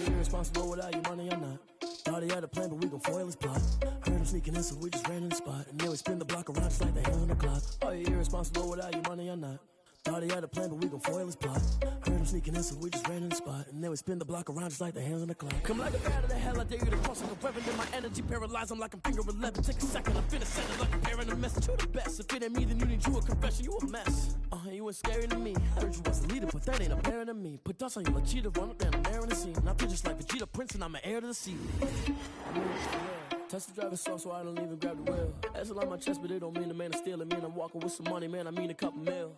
you irresponsible without your money or not? Thought he had a plan, but we gon' foil his plot. Heard him sneaking in, so we just ran in the spot. And then we spin the block around just like the hand on the clock. Are you irresponsible without your money or not? Thought he had a plan, but we gon' foil his plot. Heard him sneaking in, so we just ran in the spot. And then we spin the block around just like the hands on the clock. Come like a bat of the hell, I dare you to cross like a reverend. My energy paralyzed, I'm like I'm finger 11. Take a second, I'm finna send it like a parent. A message, you the best. If it ain't me, then you need you a confession, you a mess. You ain't scary to me. Heard you was a leader, but that ain't apparent to me. Put dust on your cheetah, run up down the air in the scene. And I feel just like Vegeta Prince, and I'm an heir to the sea. Touch the driver's sauce so I don't even grab the wheel. That's on my chest, but it don't mean the man is stealing. Man, I'm walking with some money, man, I mean a couple mil.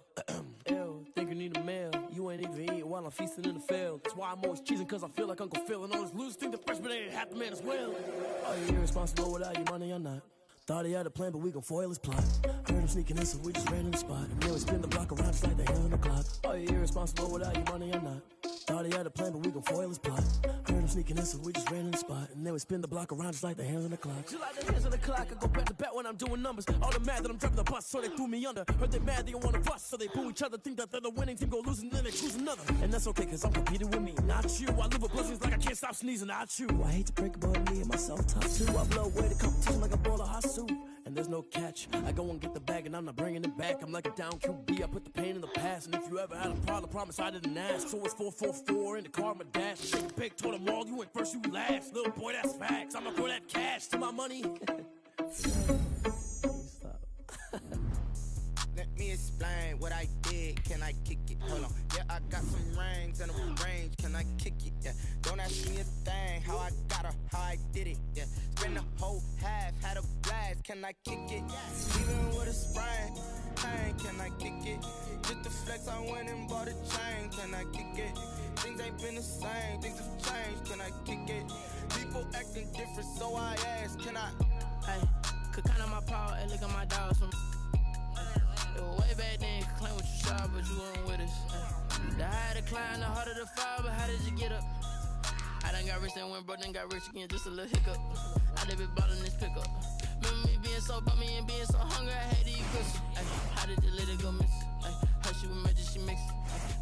Ew, think you need a meal. You ain't even eating while I'm feasting in the field. That's why I'm always cheesing, cause I feel like Uncle Phil. And all those losers think the freshman ain't half the man as well. Are you irresponsible without your money or not? Thought he had a plan, but we gon' foil his plot. Heard him sneaking in, so we just ran in the spot. And then we spin the block around just like the hands on the clock. Are you irresponsible without your money or not? Thought he had a plan, but we gon' foil his plot. Heard him sneaking in, so we just ran in the spot. And then we spin the block around just like the hands on the clock. Just like the hands on the clock, I go back to back when I'm doing numbers. All the mad that I'm driving the bus, so they threw me under. Heard they mad, they don't wanna bust, so they boo each other. Think that they're the winning team, go losing, then they choose another. And that's okay, cause I'm competing with me, not you. I live with blessings like I can't stop sneezing, not you. I hate to break it, but me and myself top two. I blow away the competition like a bowl of hot soup. And there's no catch. I go and get the bag and I'm not bringing it back. I'm like a down QB, I put the pain in the past. And if you ever had a problem, promise I didn't ask. So it's 444 in the car, my dash. Shake a big, told them all, you went first, you last. Little boy, that's facts. I'ma throw that cash to my money. Stop. Let me explain what I did. Can I kick it? Hold on. Yeah, I got some rings and a range. Can I kick it? Yeah. Don't ask me a thing. How I got her, how I did it. Yeah. Spend the whole half, had a blast. Can I kick it? Even with a sprain, pain. Can I kick it? Just the flex, I went and bought a chain. Can I kick it? Things ain't been the same. Things have changed. Can I kick it? People acting different, so I ask. Can I? Hey, could count on my power and look at my dogs from. It was way back then, could claim what you saw, but you weren't with us. The higher the climb, the harder the fall, but how did you get up? I done got rich and went broke, then got rich again, just a little hiccup. I done been ballin' this pickup. Remember me being so bummy and being so hungry, I had to eat pussy. How did you let it go miss? How she was magic, she mixed.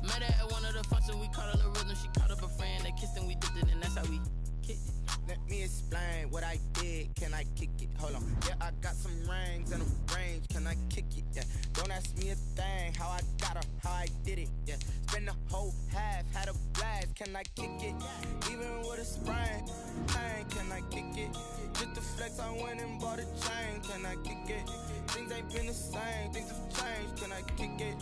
Met her at one of the functions, we caught her the rhythm, she caught up a friend, they kissed and we did it, and that's how we kicked it. Let me explain what I did. Can I kick it? Hold on. Yeah, I got some rings and a range. Can I kick it? Yeah. Don't ask me a thing. How I got her, how I did it. Yeah. Spend the whole half, had a blast. Can I kick it? Even with a sprain, pain. Can I kick it? Just the flex, I went and bought a chain. Can I kick it? Things ain't been the same. Things have changed. Can I kick it?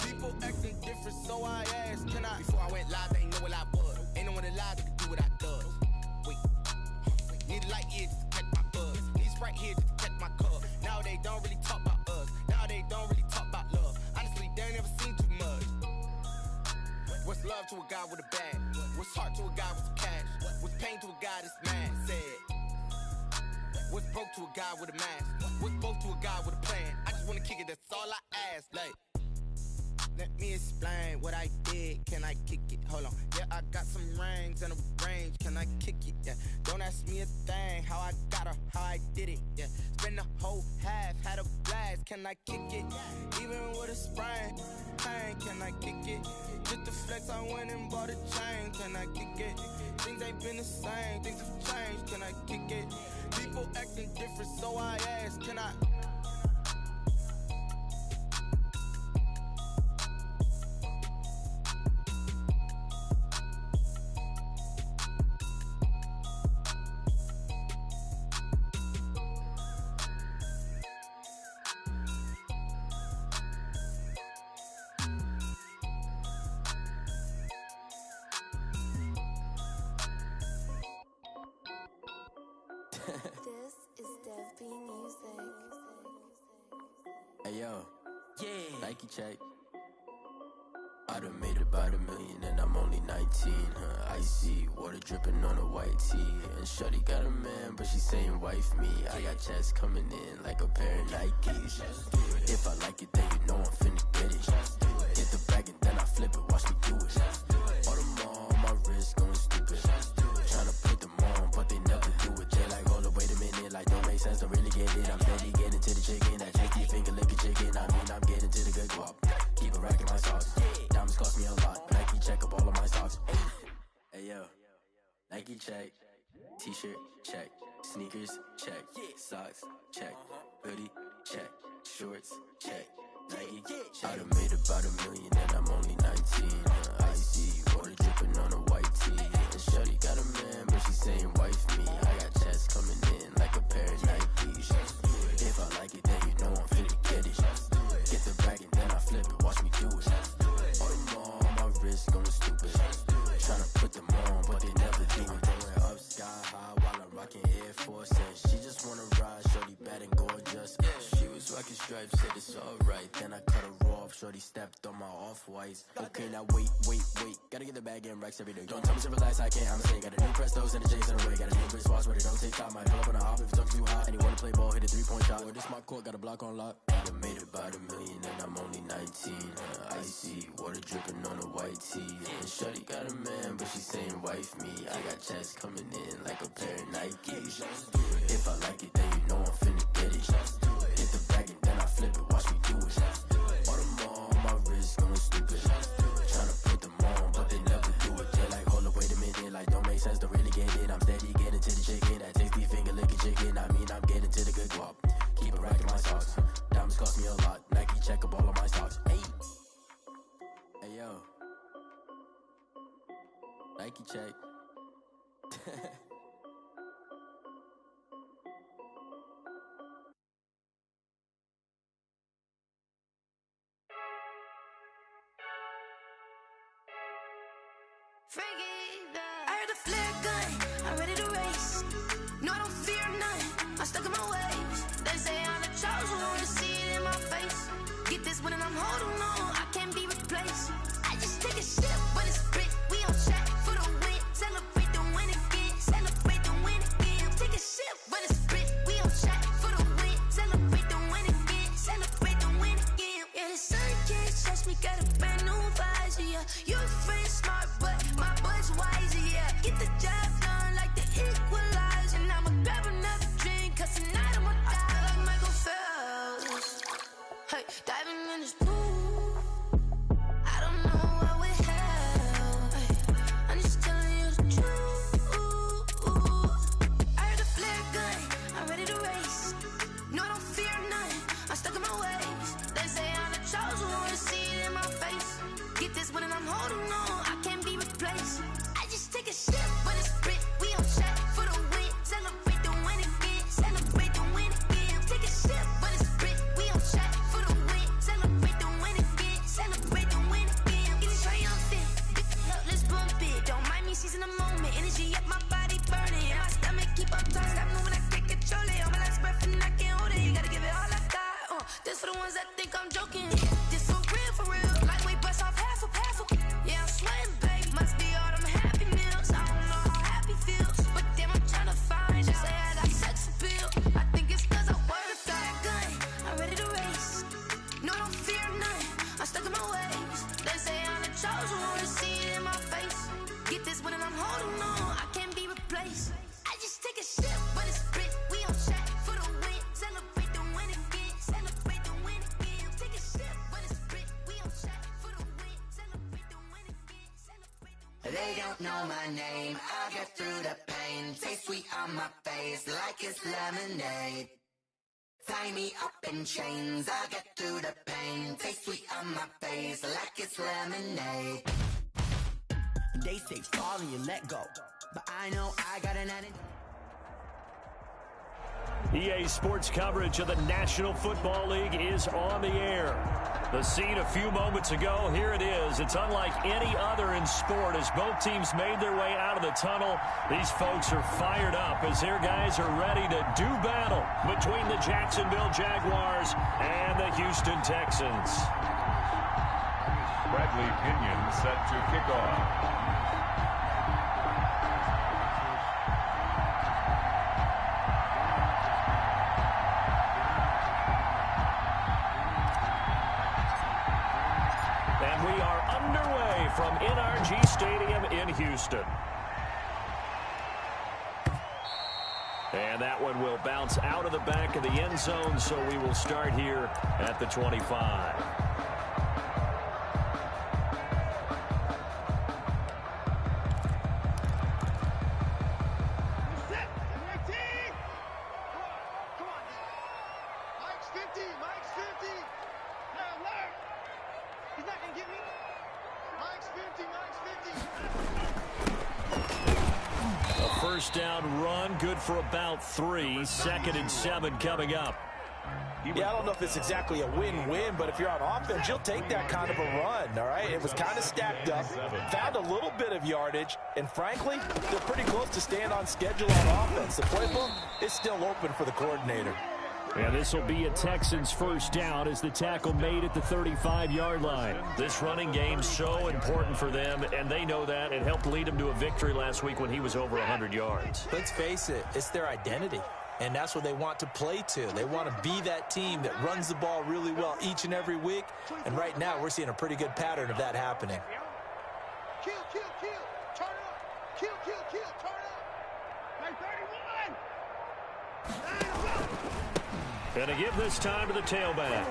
People acting different, so I asked. Can I? Before I went live, they ain't know what I was. Ain't no one alive that could do what I does. Wait. Need a light here just to catch my buzz. Need Sprite here just to catch my cup. Now they don't really talk about us. Now they don't really talk about love. Honestly, they ain't never seen too much. What's love to a guy with a bag? What's heart to a guy with some cash? What's pain to a guy that's mad? Said. What's broke to a guy with a mask? What's broke to a guy with a plan? I just wanna kick it, that's all I ask. Like, let me explain what I did. Can I kick it? Hold on. Yeah, I got some rings and a range. Can I kick it? Yeah. Don't ask me a thing. How I got her, how I did it. Yeah. Spend the whole half, had a blast. Can I kick it? Even with a sprain, pain. Can I kick it? Just the flex, I went and bought a chain. Can I kick it? Things ain't been the same. Things have changed. Can I kick it? People acting different, so I ask. Can I? This is Dev B Music. Hey yo, Yeah. Nike check. I done made about $1 million and I'm only 19. Icy water dripping on a white tee. And shorty got a man, but she saying wife me. I got checks coming in like a pair of Nikes. If I like it, then you know I'm finna get it. Get the bag and then I flip it, watch me do it. All them on my wrist going stupid. Tryna put them on, but they never do it. They like, hold up, wait a minute, like don't make sense, don't really get it. I'm steady getting to the chicken, that tricky finger licking chicken. I mean, I'm getting to the good guap. Keep a rack in my sauce. Diamonds cost me a lot. Nike check up all of my stocks. Hey yo, Nike check, t-shirt check, sneakers check, socks check, hoodie check, shorts check, Nike check. I done made about $1 million and I'm only 19. Icy water dripping on a white tee. And shorty got a man, but she saying wife me. I got checks coming in like a pair of Nikes. If I like it, then you know I'm finna get it. Get the bag and then I flip it, watch me do it. All them all on my wrist going stupid. Tryna put them on, but they never do it. Going up sky high while I'm rocking Air Force. And she just wanna ride, shorty bad and gorgeous. She was rocking stripes, said it's alright. Then I cut her off, shorty stepped on my off-whites. Okay, now wait. Gotta get the bag and racks every day. Don't tell me to relax, I can't, I'm saying. Got a new Prestos and a J's in the way. Got a new Chris Watch, but it don't take time. Might pull up on a hop if it's too hot. And you wanna play ball, hit a 3-point shot. Or this my court, got a block on lock. I done made about $1 million and I'm only 19. Icy water dripping on a white tee. And shorty got a man, but she saying wife me. I got checks coming in like a pair of Nikes. If I like it, then you know I'm finna get it. Hit the bag and then I flip it, watch me do it. All them all on my wrist going stupid. Tryna put them on, but they never do it. They're like, hold up, wait a minute, like don't make sense, don't really get it. I'm steady getting to the chicken, that tasty finger licking chicken. I mean, I'm getting to the good guap. Keep a rack in my socks. Diamonds cost me a lot. Nike check up all of my stocks. Hey yo, Nike check. I heard the flare gun, I'm ready to race. No, I don't fear none, I'm stuck in my ways. They say I'm the chosen one, to see it in my face. Get this one and I'm holding on, I can't be replaced. I just take a sip when it's split, we on track for the win. Celebrate the win again, celebrate the win again. Take a sip when it's split, we on track for the win. Celebrate the win again, celebrate the win again. Yeah, the sun can't touch me, got a brand new visor, yeah. You're friend smart, but my bud's wiser, yeah. Get the job done like the equalizer. And I'ma grab another drink, cause tonight I'ma die. I feel like Michael Phelps. Hey, diving in this pool. I don't know what we have. Hey, I'm just telling you the truth. I heard a flare gun, I'm ready to race. No, I don't fear none, I'm stuck in my ways. They say I'm the chosen one, to see it in my face. Get this one and I'm holding on, I can't be replaced. I just take a sip when it's split, we on track for the win. Celebrate the win again, celebrate the win again. Take a sip when it's split, we on track for the win. Celebrate the win again, celebrate the win again. Getting triumphant, let's bump it. Don't mind me seizing the moment, energy up my body burning. And my stomach keep up tight, stop moving, I can't control it. On my last breath and I can't hold it, you gotta give it all I got. This for the ones that think I'm joking. This for real. Lightweight bust off half a. Yeah, I'm sweating, babe. Must be all them happy meals. I don't know how happy feels, but damn, I'm trying to find out. Say I got sex appeal. I think it's cause I wear the flag gun. I'm ready to race. No, I don't fear none. I'm stuck in my ways. They say I'm the chosen one, to see it in my face. Get this one and I'm holding on, I can't be replaced. I just take a sip when it's split. We on track for the win. Celebrate the win again. Celebrate the win again. Take a sip when it's split. We on track for the win. Celebrate the win again. Celebrate the win. They don't know my name, I'll get through the pain. Taste sweet on my face like it's lemonade. Tie me up in chains, I'll get through the pain. Taste sweet on my face like it's lemonade. They say fall and you let go, but I know I got an attitude. EA Sports coverage of the National Football League is on the air. The scene a few moments ago, here it is. It's unlike any other in sport as both teams made their way out of the tunnel. These folks are fired up as their guys are ready to do battle between the Jacksonville Jaguars and the Houston Texans. Bradley Pinion set to kick off. And we are underway from NRG Stadium in Houston. And that one will bounce out of the back of the end zone, so we will start here at the 25. first down run, good for about 3. 2nd and 7 coming up. Yeah, I don't know if it's exactly a win-win, but if you're on offense, you'll take that kind of a run, all right? It was kind of stacked up, found a little bit of yardage, and frankly, they're pretty close to staying on schedule on offense. The playbook is still open for the coordinator. And this will be a Texans first down as the tackle made at the 35-yard line. This running game so important for them, and they know that. It helped lead them to a victory last week when he was over 100 yards. Let's face it, it's their identity. And that's what they want to play to. They want to be that team that runs the ball really well each and every week. And right now, we're seeing a pretty good pattern of that happening. Kill, kill, kill. Turn up. Kill, kill, kill. Turn up. Hey, 31. And to give this time to the tailback.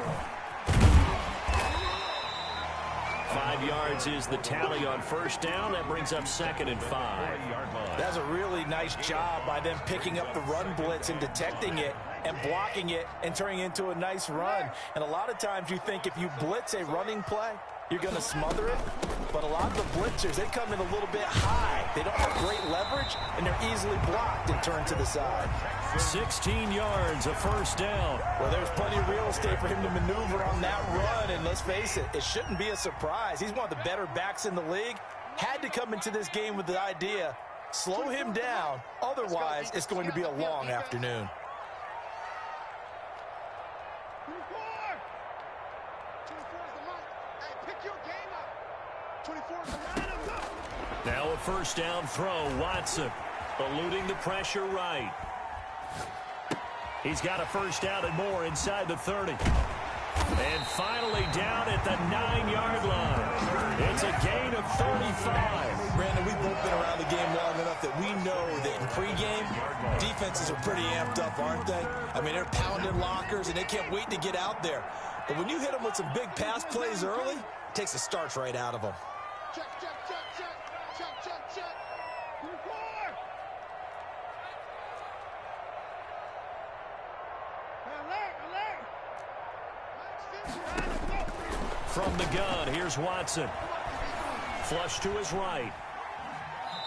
5 yards is the tally on first down. That brings up 2nd and 5. That's a really nice job by them picking up the run blitz and detecting it and blocking it and turning it into a nice run. And a lot of times you think if you blitz a running play, you're going to smother it. But a lot of the blitzers, they come in a little bit high. They don't have great leverage, and they're easily blocked and turned to the side. 16 yards, a first down. Well, there's plenty of real estate for him to maneuver on that run, and let's face it, it shouldn't be a surprise. He's one of the better backs in the league. Had to come into this game with the idea, slow him down, otherwise it's going to be a long afternoon. Now a first down throw. Watson eluding the pressure right. He's got a first down and more inside the 30. And finally down at the 9-yard line. It's a gain of 35. Brandon, we've both been around the game long enough that we know that in pregame, defenses are pretty amped up, aren't they? I mean, they're pounding lockers, and they can't wait to get out there. But when you hit them with some big pass plays early, it takes the starch right out of them. Check, check, check, check. Check, check, check. From the gun, here's Watson. Flush to his right.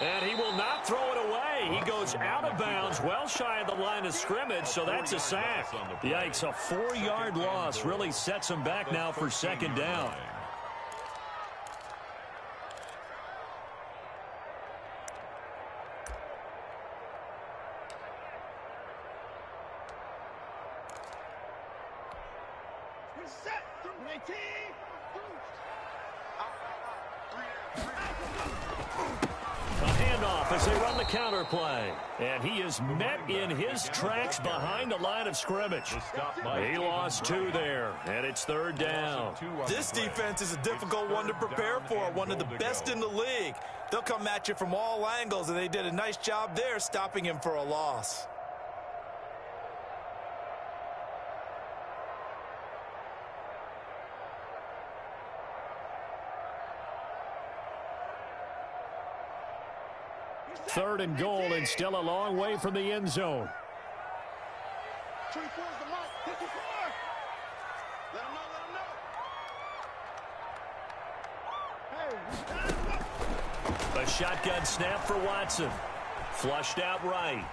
And he will not throw it away. He goes out of bounds, well shy of the line of scrimmage, so that's a sack. Yikes, a 4-yard loss really sets him back now for 2nd down. As they run the counter play. And he is met in his tracks behind the line of scrimmage. He lost 2 there, and it's 3rd down. This defense is a difficult one to prepare for, one of the best in the league. They'll come at you from all angles, and they did a nice job there stopping him for a loss. Third and goal, and still a long way from the end zone. 24 is the mark. 54. Let him know. Hey. A shotgun snap for Watson. Flushed out right.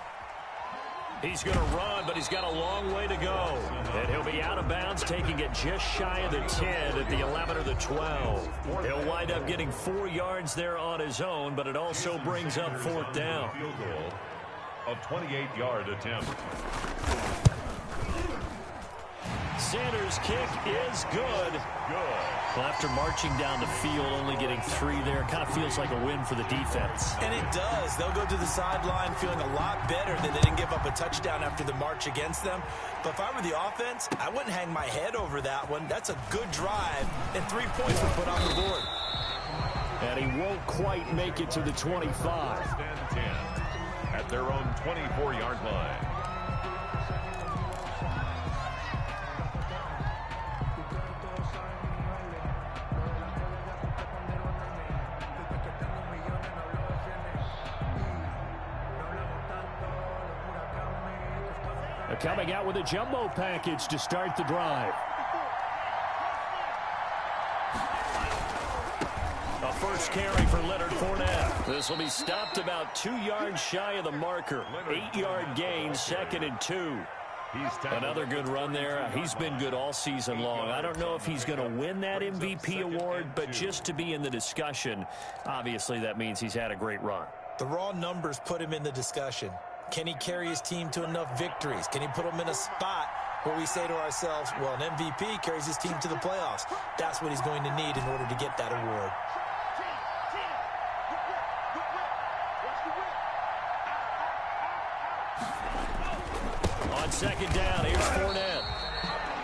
He's going to run, but he's got a long way to go. And he'll be out of bounds, taking it just shy of the 10 at the 11 or the 12. He'll wind up getting 4 yards there on his own, but it also brings up 4th down. Field goal of 28-yard attempt. Sanders' kick is good. Well, after marching down the field, only getting 3 there, it kind of feels like a win for the defense. And it does. They'll go to the sideline feeling a lot better that they didn't give up a touchdown after the march against them. But if I were the offense, I wouldn't hang my head over that one. That's a good drive, and 3 points were put on the board. And he won't quite make it to the 25. 10 at their own 24-yard line. Coming out with a jumbo package to start the drive. A first carry for Leonard Fournette. This will be stopped about 2 yards shy of the marker. 8-yard gain, 2nd and 2. Another good run there. He's been good all season long. I don't know if he's going to win that MVP award, but just to be in the discussion, obviously that means he's had a great run. The raw numbers put him in the discussion. Can he carry his team to enough victories? Can he put them in a spot where we say to ourselves, well, an MVP carries his team to the playoffs? That's what he's going to need in order to get that award. On 2nd down, here's Fournette.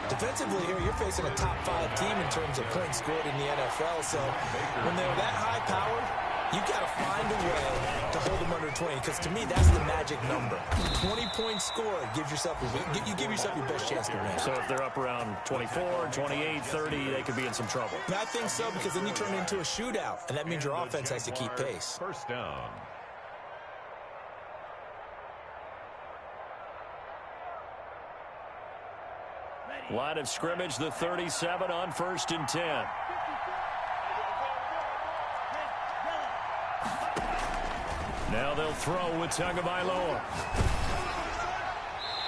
Defensively here, you're facing a top 5 team in terms of points scored in the NFL. So when they're that high powered, you got to find a way to hold them under 20, because to me, that's the magic number. 20 points scored gives yourself you give yourself your best chance to win. So if they're up around 24, 28, 30, they could be in some trouble. I think so, because then you turn it into a shootout, and that means your offense has to keep pace. First down. Line of scrimmage, the 37 on 1st and 10. Now they'll throw with Tagovailoa.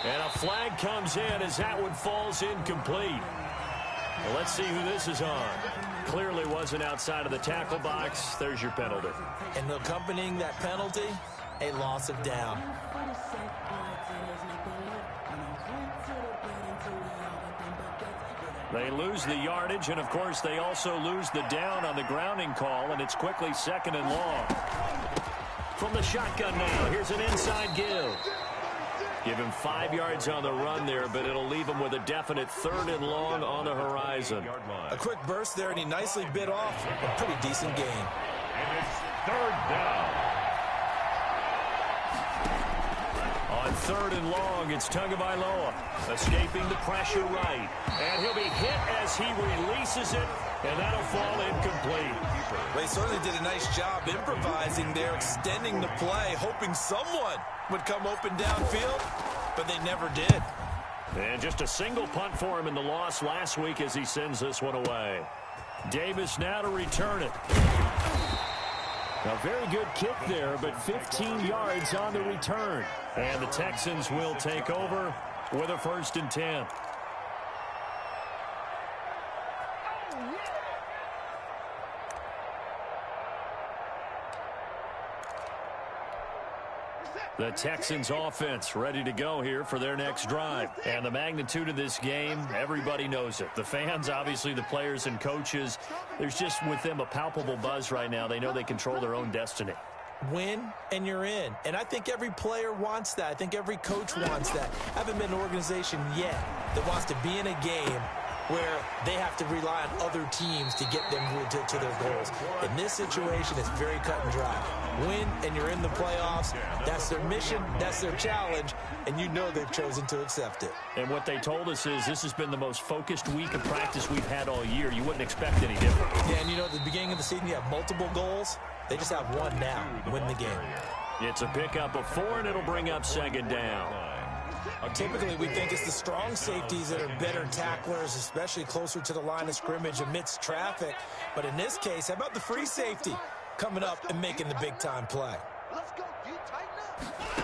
And a flag comes in as that one falls incomplete. Well, let's see who this is on. Clearly wasn't outside of the tackle box. There's your penalty. And accompanying that penalty, a loss of down. They lose the yardage, and, of course, they also lose the down on the grounding call, and it's quickly 2nd and long. From the shotgun now, here's an inside give. Give him 5 yards on the run there, but it'll leave him with a definite 3rd and long on the horizon. A quick burst there, and he nicely bit off a pretty decent gain. And it's 3rd down. On 3rd and long, it's Tagovailoa escaping the pressure right. And he'll be hit as he releases it, and that'll fall incomplete. They certainly did a nice job improvising there, extending the play, hoping someone would come open downfield, but they never did. And just a single punt for him in the loss last week as he sends this one away. Davis now to return it. A very good kick there, but 15 yards on the return. And the Texans will take over with a 1st and 10. The Texans offense ready to go here for their next drive. And the magnitude of this game, everybody knows it. The fans, obviously the players and coaches, there's just with them a palpable buzz right now. They know they control their own destiny. Win and you're in. And I think every player wants that. I think every coach wants that. I haven't been an organization yet that wants to be in a game where they have to rely on other teams to get them to their goals. In this situation, it's very cut and dry. Win, and you're in the playoffs. That's their mission. That's their challenge. And you know they've chosen to accept it. And what they told us is this has been the most focused week of practice we've had all year. You wouldn't expect any different. Yeah, and you know, at the beginning of the season, you have multiple goals. They just have one now. Win the game. It's a pickup of 4, and it'll bring up 2nd down. Typically, we think it's the strong safeties that are better tacklers, especially closer to the line of scrimmage amidst traffic. But in this case, how about the free safety coming up and making the big-time play? Let's go, D. Tighten up.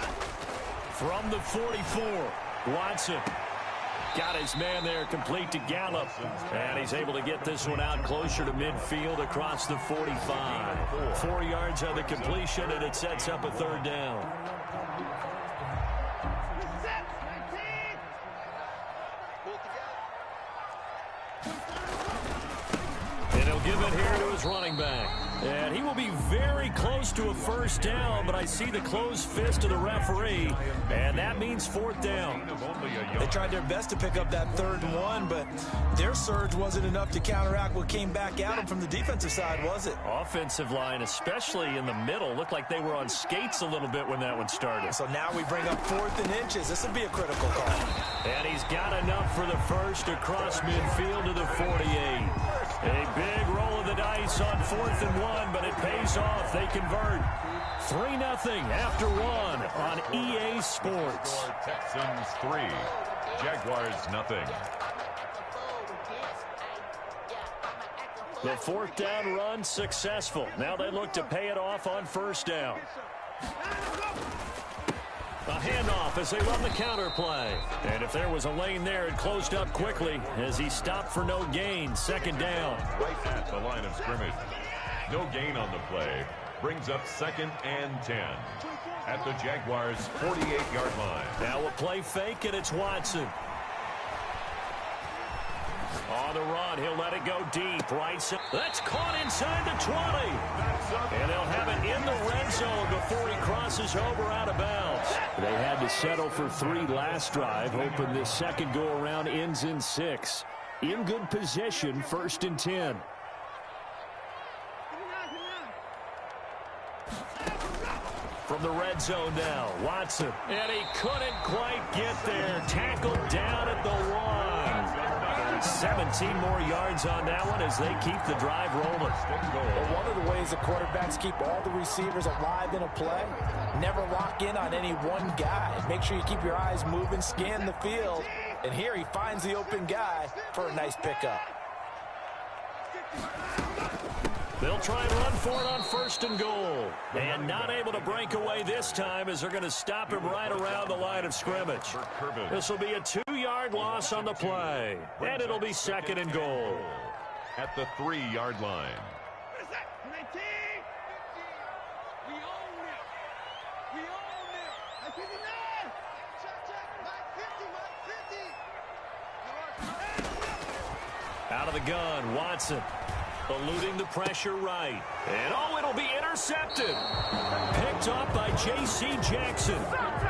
From the 44, Watson got his man there complete to Gallup. And he's able to get this one out closer to midfield across the 45. 4 yards on the completion, and it sets up a 3rd down. And he'll give it here to his running back. And he will be very close to a 1st down, but I see the closed fist of the referee, and that means 4th down. They tried their best to pick up that 3rd and 1, but their surge wasn't enough to counteract what came back at them from the defensive side, was it? Offensive line, especially in the middle, looked like they were on skates a little bit when that one started. So now we bring up 4th and inches. This would be a critical call. And he's got enough for the 1st across midfield to the 48. A big roll of the dice on 4th and 1, but it pays off. They convert. 3-0 after 1 on EA Sports. Texans 3, Jaguars 0. The fourth down run successful. Now they look to pay it off on first down. A handoff as they run the counter play. And if there was a lane there, it closed up quickly as he stopped for no gain. Second down. Right at the line of scrimmage. No gain on the play. Brings up 2nd and 10 at the Jaguars' 48-yard line. Now a play fake, and it's Watson. On the run, he'll let it go deep. Right side. That's caught inside the 20. And they'll have it in the red zone before he crosses over out of bounds. They had to settle for 3 last drive, hoping this second go-around ends in 6. In good position, 1st and 10. From the red zone now, Watson. And he couldn't quite get there. Tackled down at the 1. 17 more yards on that one as they keep the drive rolling. Well, one of the ways the quarterbacks keep all the receivers alive in a play, never lock in on any one guy. Make sure you keep your eyes moving, scan the field. And here he finds the open guy for a nice pickup. They'll try and run for it on 1st and goal. And not able to break away this time as they're going to stop him right around the line of scrimmage. This will be a 2-yard loss on the play. And it'll be 2nd and goal. At the 3-yard line. Out of the gun, Watson. Eluding the pressure right. And, it'll be intercepted. Picked off by J.C. Jackson.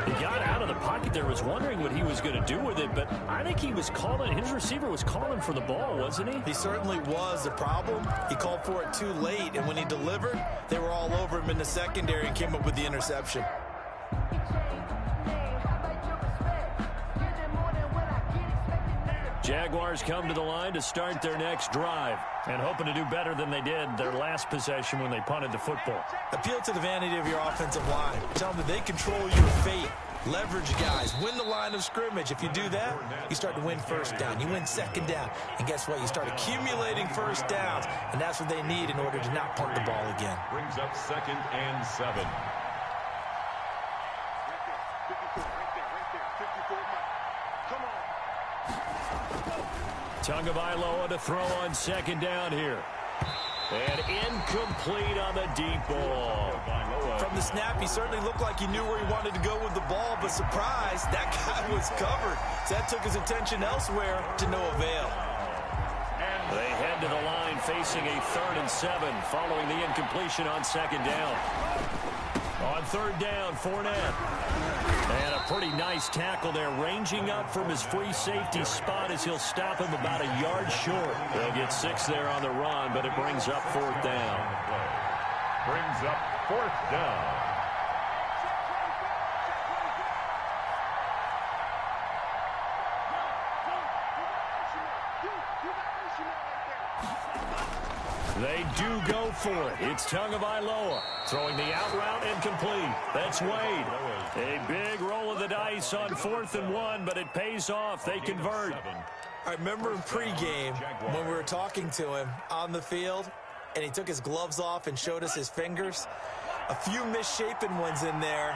He got out of the pocket there, was wondering what he was going to do with it, but I think he was calling, his receiver was calling for the ball, wasn't he? He certainly was. The problem, he called for it too late, and when he delivered, they were all over him in the secondary and came up with the interception. Jaguars come to the line to start their next drive and hoping to do better than they did their last possession when they punted the football. Appeal to the vanity of your offensive line. Tell them that they control your fate. Leverage guys. Win the line of scrimmage. If you do that, you start to win first down. You win second down. And guess what? You start accumulating first downs. And that's what they need in order to not punt the ball again. Brings up 2nd and 7. Tagovailoa to throw on 2nd down here. And incomplete on the deep ball. From the snap, he certainly looked like he knew where he wanted to go with the ball, but surprise, that guy was covered. So that took his attention elsewhere to no avail. They head to the line facing a 3rd and 7 following the incompletion on 2nd down. On 3rd down, Fournette. And a pretty nice tackle there, ranging up from his free safety spot as he'll stop him about a yard short. They'll get 6 there on the run, but it brings up 4th down. Brings up 4th down. They do go for it. It's Tagovailoa throwing the out route incomplete. That's Wade. A big roll of the dice on 4th and 1, but it pays off. They convert. I remember in pregame when we were talking to him on the field, and he took his gloves off and showed us his fingers. A few misshapen ones in there,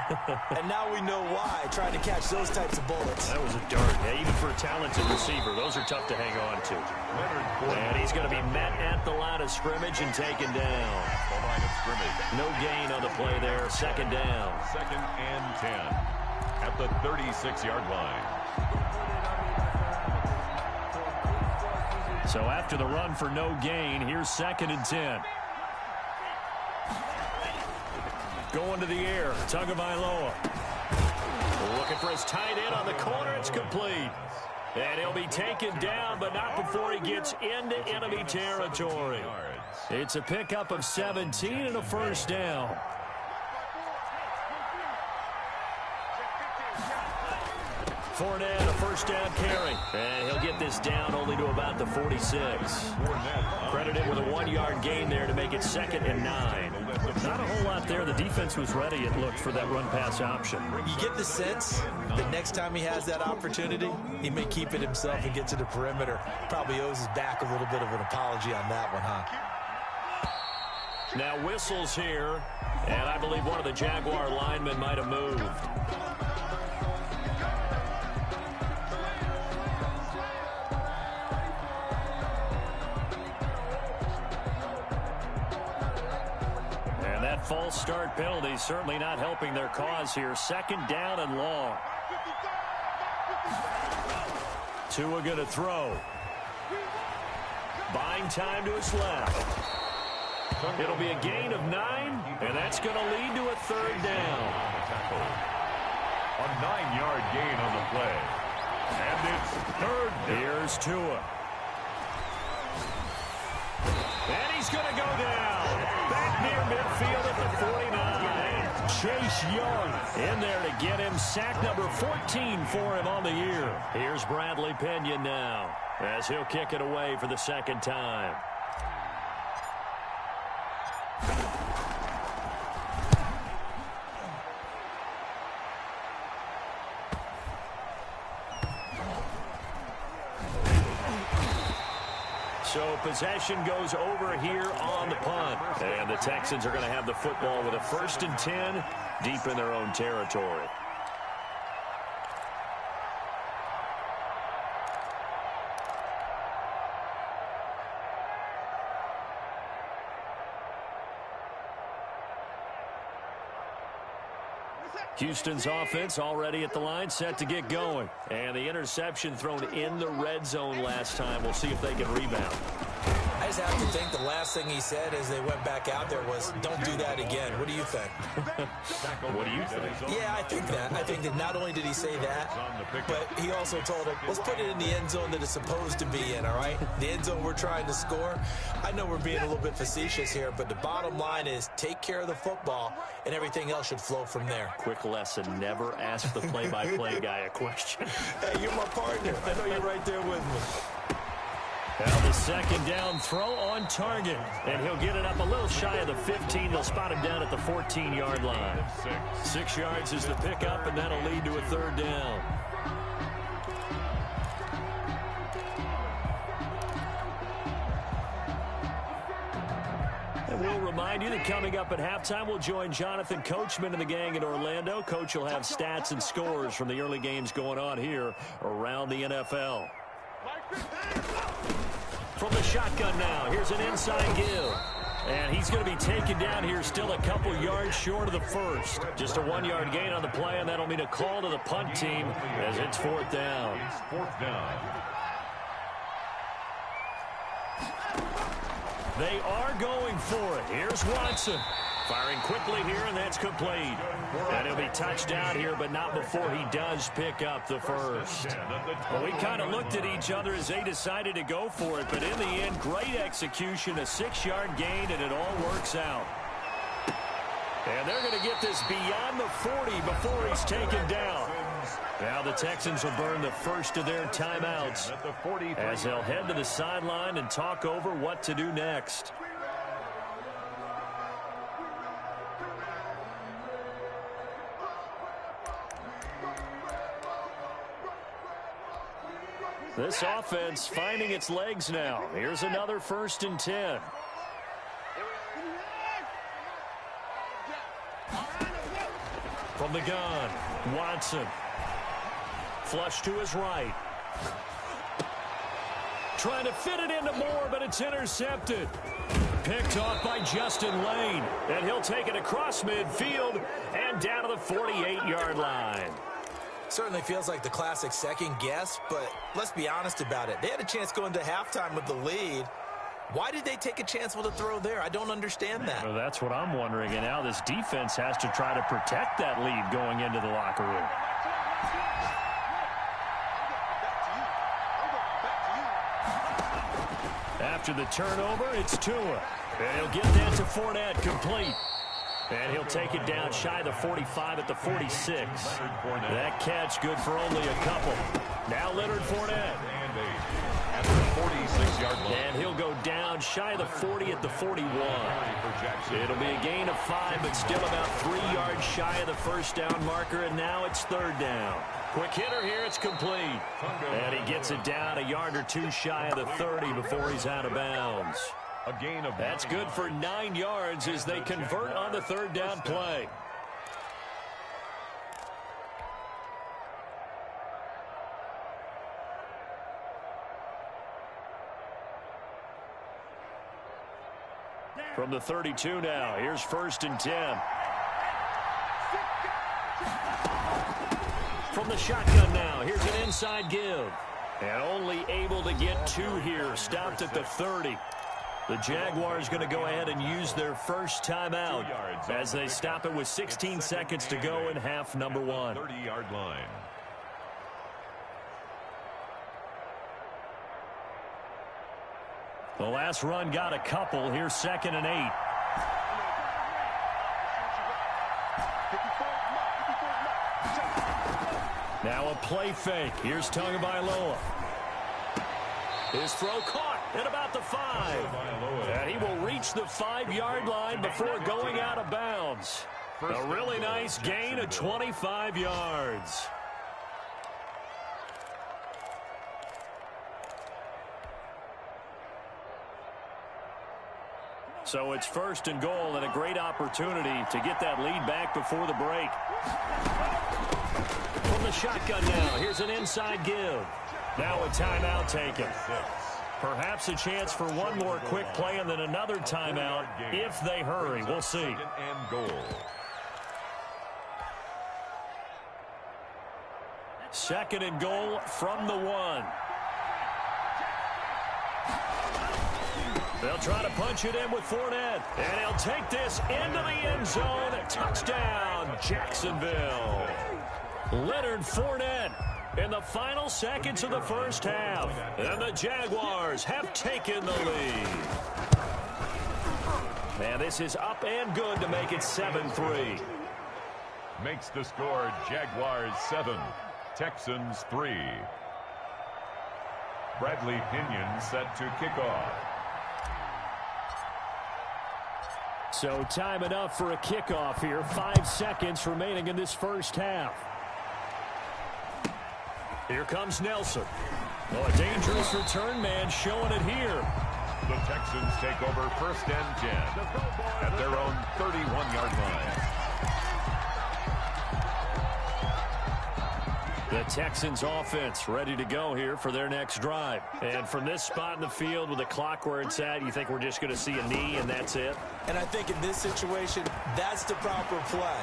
and now we know why, trying to catch those types of bullets. That was a dart. Yeah, even for a talented receiver, those are tough to hang on to. And he's going to be met at the line of scrimmage and taken down. The line of scrimmage. No gain on the play there. 2nd down. 2nd and 10 at the 36-yard line. So after the run for no gain, here's 2nd and 10. Going to the air, Tagovailoa. Looking for his tight end on the corner. It's complete. And he'll be taken down, but not before he gets into enemy territory. It's a pickup of 17 and a 1st down. Fournette, a first down carry. And he'll get this down only to about the 46. Credit him with a 1-yard gain there to make it 2nd and 9. Not a whole lot there. The defense was ready, it looked, for that run-pass option. You get the sense that next time he has that opportunity, he may keep it himself and get to the perimeter. Probably owes his back a little bit of an apology on that one, huh? Now whistles here, and I believe one of the Jaguar linemen might have moved. And that false start penalty certainly not helping their cause here. 2nd down and long. Tua going to throw. Buying time to his left. It'll be a gain of 9, and that's going to lead to a 3rd down. A 9-yard gain on the play. And it's 3rd down. Here's Tua. And he's going to go down. Back near midfield at the 49. Chase Young in there to get him. Sack number 14 for him on the year. Here's Bradley Pena now as he'll kick it away for the 2nd time. So possession goes over here on the punt. And the Texans are going to have the football with a 1st and 10 deep in their own territory. Houston's offense already at the line, set to get going. And the interception thrown in the red zone last time. We'll see if they can rebound. I just have to think the last thing he said as they went back out there was, don't do that again. What do you think? What do you think? Yeah, I think that. I think that not only did he say that, but he also told him, let's put it in the end zone that it's supposed to be in, all right? The end zone we're trying to score. I know we're being a little bit facetious here, but the bottom line is take care of the football, and everything else should flow from there. Quick lesson, never ask the play-by-play guy a question. Hey, you're my partner. I know you're right there with me. Now the 2nd down throw on target. And he'll get it up a little shy of the 15. They'll spot him down at the 14-yard line. 6 yards is the pickup, and that'll lead to a 3rd down. And we'll remind you that coming up at halftime, we'll join Jonathan Coachman and the gang in Orlando. Coach will have stats and scores from the early games going on here around the NFL. From the shotgun now, here's an inside give. And he's going to be taken down here still a couple yards short of the 1st. Just a 1-yard gain on the play, and that'll mean a call to the punt team as it's 4th down. It's 4th down. They are going for it. Here's Watson. Firing quickly here, and that's complete. And he'll be touched down here, but not before he does pick up the 1st. Well, we kind of looked at each other as they decided to go for it, but in the end, great execution, a 6-yard gain, and it all works out. And they're going to get this beyond the 40 before he's taken down. Now the Texans will burn the first of their timeouts as they'll head to the sideline and talk over what to do next. This offense finding its legs now. Here's another 1st and 10. From the gun, Watson. Flush to his right. Trying to fit it into Moore, but it's intercepted. Picked off by Justin Lane. And he'll take it across midfield and down to the 48-yard line. Certainly feels like the classic second guess, but let's be honest about it. They had a chance going to halftime with the lead. Why did they take a chance with a throw there? I don't understand that. Well, that's what I'm wondering. And now this defense has to try to protect that lead going into the locker room. After the turnover, it's Tua. And he'll get that to Fournette, complete. And he'll take it down shy of the 45 at the 46. That catch good for only a couple. Now Leonard Fournette. At the 46-yard line. And he'll go down shy of the 40 at the 41. It'll be a gain of 5, but still about 3 yards shy of the first down marker, and now it's third down. Quick hitter here, it's complete. And he gets it down a yard or 2 shy of the 30 before he's out of bounds. A gain of That's good for 9 yards as they convert on the third down play. From the 32 now, here's 1st and 10. From the shotgun now, here's an inside give. And only able to get 2 here, stopped at the 30. The Jaguars going to go ahead and use their first timeout as they stop it with 16 seconds to go in half number 1. 30-yard line. The last run got a couple. Here's 2nd and 8. Now a play fake. Here's Tagovailoa. His throw caught at about the 5. And he will reach the 5-yard line before going out of bounds. A really nice gain of 25 yards. So it's 1st and goal and a great opportunity to get that lead back before the break. From the shotgun now, here's an inside give. Now a timeout taken. Perhaps a chance for one more quick play and then another timeout if they hurry. We'll see. 2nd and goal. 2nd and goal from the 1. They'll try to punch it in with Fournette. And he'll take this into the end zone. Touchdown, Jacksonville. Leonard Fournette in the final seconds of the first half. And the Jaguars have taken the lead. Man, this is up and good to make it 7-3. Makes the score Jaguars 7, Texans 3. Bradley Pinion set to kick off. So time enough for a kickoff here. 5 seconds remaining in this first half. Here comes Nelson. Oh, a dangerous return man showing it here. The Texans take over 1st and 10 at their own 31-yard line. The Texans offense ready to go here for their next drive. And from this spot in the field with the clock where it's at, you think we're just going to see a knee and that's it? And I think in this situation, that's the proper play.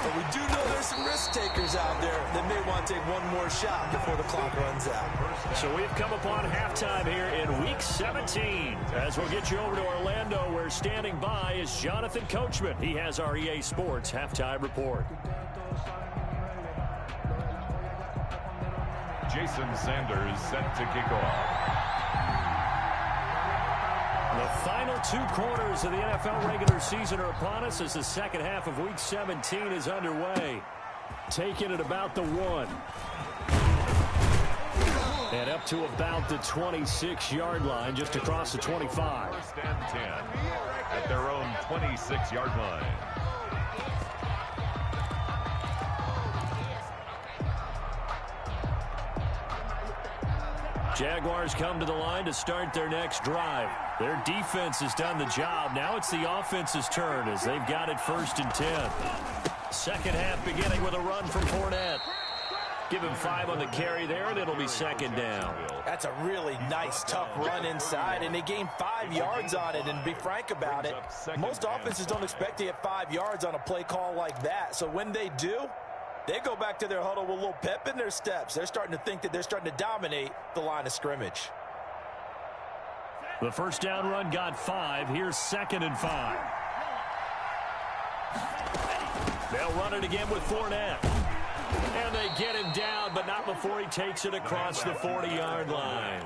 But we do know there's some risk takers out there that may want to take one more shot before the clock runs out. So we've come upon halftime here in Week 17. As we'll get you over to Orlando, where standing by is Jonathan Coachman. He has our EA Sports halftime report. Jason Sanders set to kick off. The final 2 quarters of the NFL regular season are upon us as the second half of Week 17 is underway. Taking it about the 1. And up to about the 26-yard line, just across the 25. 1st and 10 at their own 26-yard line. Jaguars come to the line to start their next drive. Their defense has done the job. Now it's the offense's turn as they've got it 1st and 10. Second half beginning with a run from Fournette. Give him 5 on the carry there, and it'll be 2nd down. That's a really nice, tough run inside, and they gained 5 yards on it. And to be frank about it, most offenses don't expect to get 5 yards on a play call like that. So when they do, they go back to their huddle with a little pep in their steps. They're starting to think that they're starting to dominate the line of scrimmage. The first down run got 5. Here's 2nd and 5. They'll run it again with Fournette. And they get him down, but not before he takes it across the 40-yard line.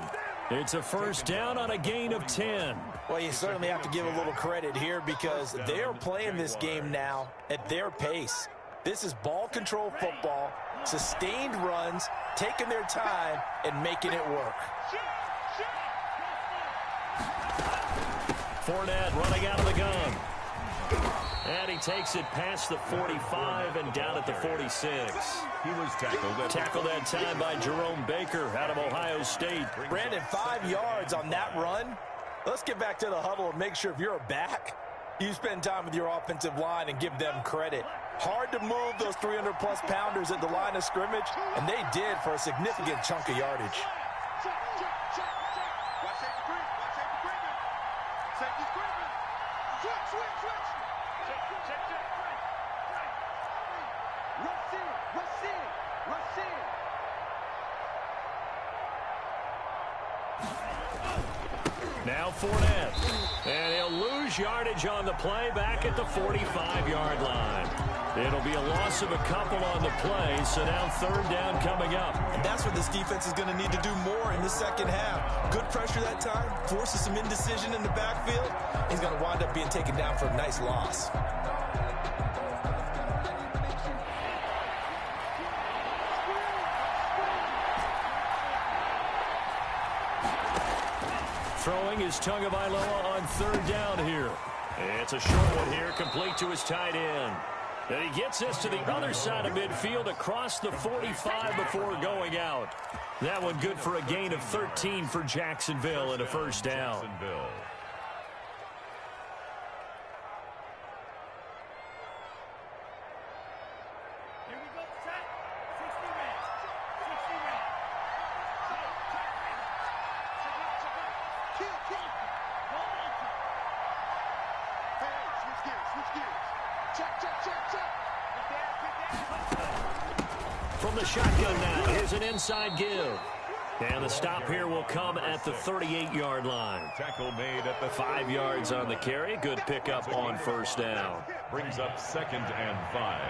It's a first down on a gain of 10. Well, you certainly have to give a little credit here because they are playing this game now at their pace. This is ball control football, sustained runs, taking their time, and making it work. Fournette running out of the gun. And he takes it past the 45 and down at the 46. He was tackled that time by Jerome Baker out of Ohio State. Brandon, 5 yards on that run. Let's get back to the huddle and make sure if you're a back, you spend time with your offensive line and give them credit. Hard to move those 300-plus pounders at the line of scrimmage, and they did for a significant chunk of yardage. Now Fournette, and he'll lose yardage on the play back at the 45-yard line. It'll be a loss of a couple on the play, so now third down coming up. And that's what this defense is going to need to do more in the second half. Good pressure that time, forces some indecision in the backfield. He's going to wind up being taken down for a nice loss. Throwing is Tagovailoa on third down here. It's a short one here, complete to his tight end. And he gets this to the other side of midfield across the 45 before going out. That one good for a gain of 13 for Jacksonville and a first down. From the shotgun now, here's an inside give. And the stop here will come at the 38-yard line. Tackle made at the 5 yards on the carry. Good pickup on first down. Brings up 2nd and 5.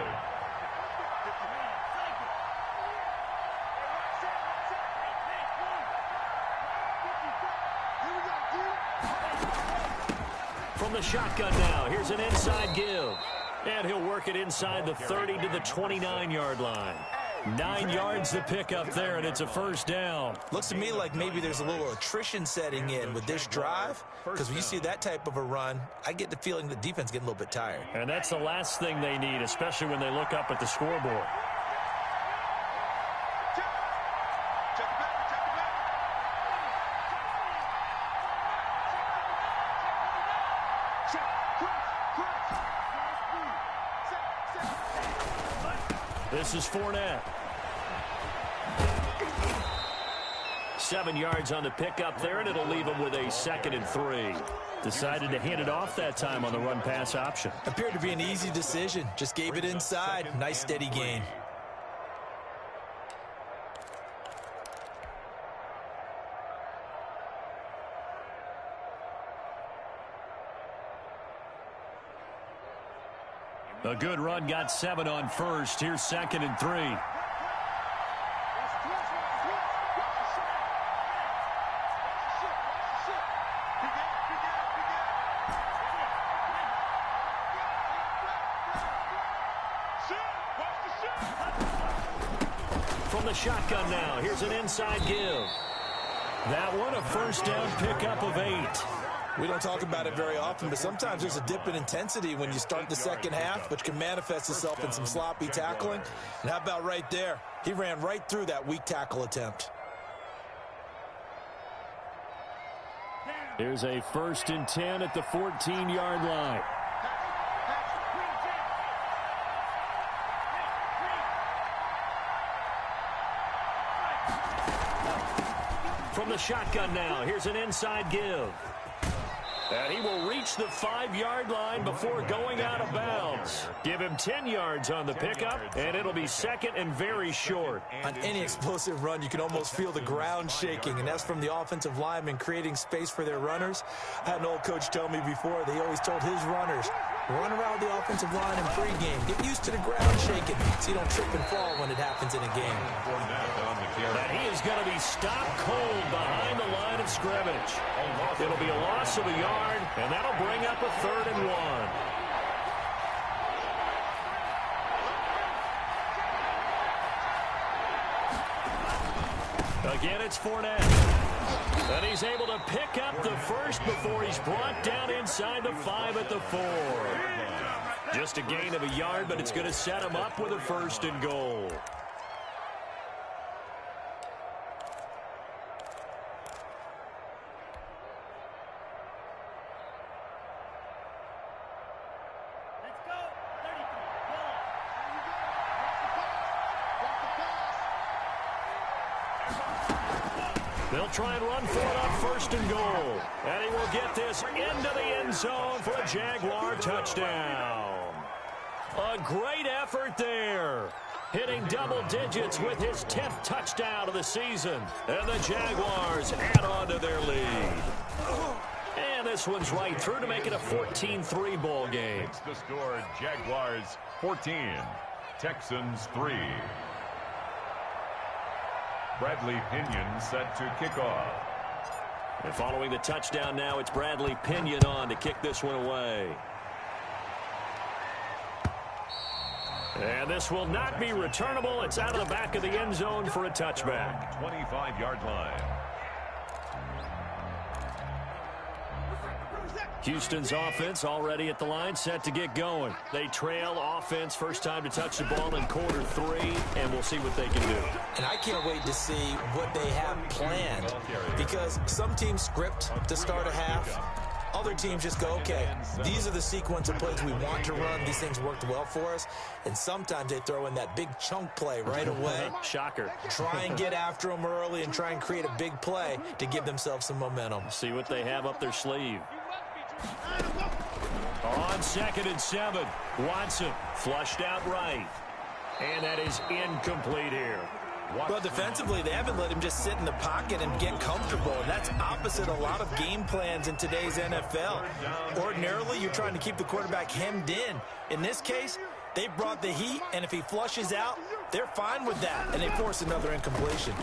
From the shotgun now, here's an inside give. And he'll work it inside the 30 to the 29-yard line. 9 yards to pick up there, and it's a first down. Looks to me like maybe there's a little attrition setting in with this drive, because when you see that type of a run, I get the feeling the defense getting a little bit tired. And that's the last thing they need, especially when they look up at the scoreboard. This is Fournette. 7 yards on the pickup there, and it'll leave him with a 2nd and 3. Decided to hand it off that time on the run-pass option. Appeared to be an easy decision. Just gave it inside. Nice, steady gain. A good run, got 7 on first. Here's 2nd and 3. From the shotgun now, here's an inside give. That one, a first down pickup of 8. We don't talk about it very often, but sometimes there's a dip in intensity when you start the second half, which can manifest itself in some sloppy tackling. And how about right there? He ran right through that weak tackle attempt. Here's a 1st and 10 at the 14-yard line. From the shotgun now, here's an inside give. And he will reach the 5-yard line before going out of bounds. Give him 10 yards on the pickup, and it'll be 2nd and very short. On any explosive run, you can almost feel the ground shaking, and that's from the offensive linemen creating space for their runners. I had an old coach tell me before, they always told his runners, Run around the offensive line in pregame. Get used to the ground shaking so you don't trip and fall when it happens in a game. And he is going to be stopped cold behind the line of scrimmage. It'll be a loss of a yard, and that'll bring up a 3rd and 1. Again, it's Fournette. And he's able to pick up the first before he's brought down inside the 5 at the 4. Just a gain of a yard, but it's going to set him up with a 1st and goal. They'll try and run for it on 1st and goal. And he will get this into the end zone for a Jaguar touchdown. A great effort there. Hitting double digits with his 10th touchdown of the season. And the Jaguars add on to their lead. And this one's right through to make it a 14-3 ball game. It's the score, Jaguars 14, Texans 3. Bradley Pinion set to kick off. And following the touchdown now, it's Bradley Pinion on to kick this one away. And this will not be returnable. It's out of the back of the end zone for a touchback. 25-yard line. Houston's offense already at the line, set to get going. They trail offense, first time to touch the ball in quarter 3, and we'll see what they can do. And I can't wait to see what they have planned, because some teams script to start a half. Other teams just go, okay, these are the sequence of plays we want to run. These things worked well for us. And sometimes they throw in that big chunk play right away. Shocker. Try and get after them early and try and create a big play to give themselves some momentum. See what they have up their sleeve. On 2nd and 7, Watson flushed out right. And that is incomplete here. Well, defensively, they haven't let him just sit in the pocket and get comfortable. And that's opposite a lot of game plans in today's NFL. Ordinarily, you're trying to keep the quarterback hemmed in. In this case, they brought the heat, and if he flushes out, they're fine with that. And they force another incompletion.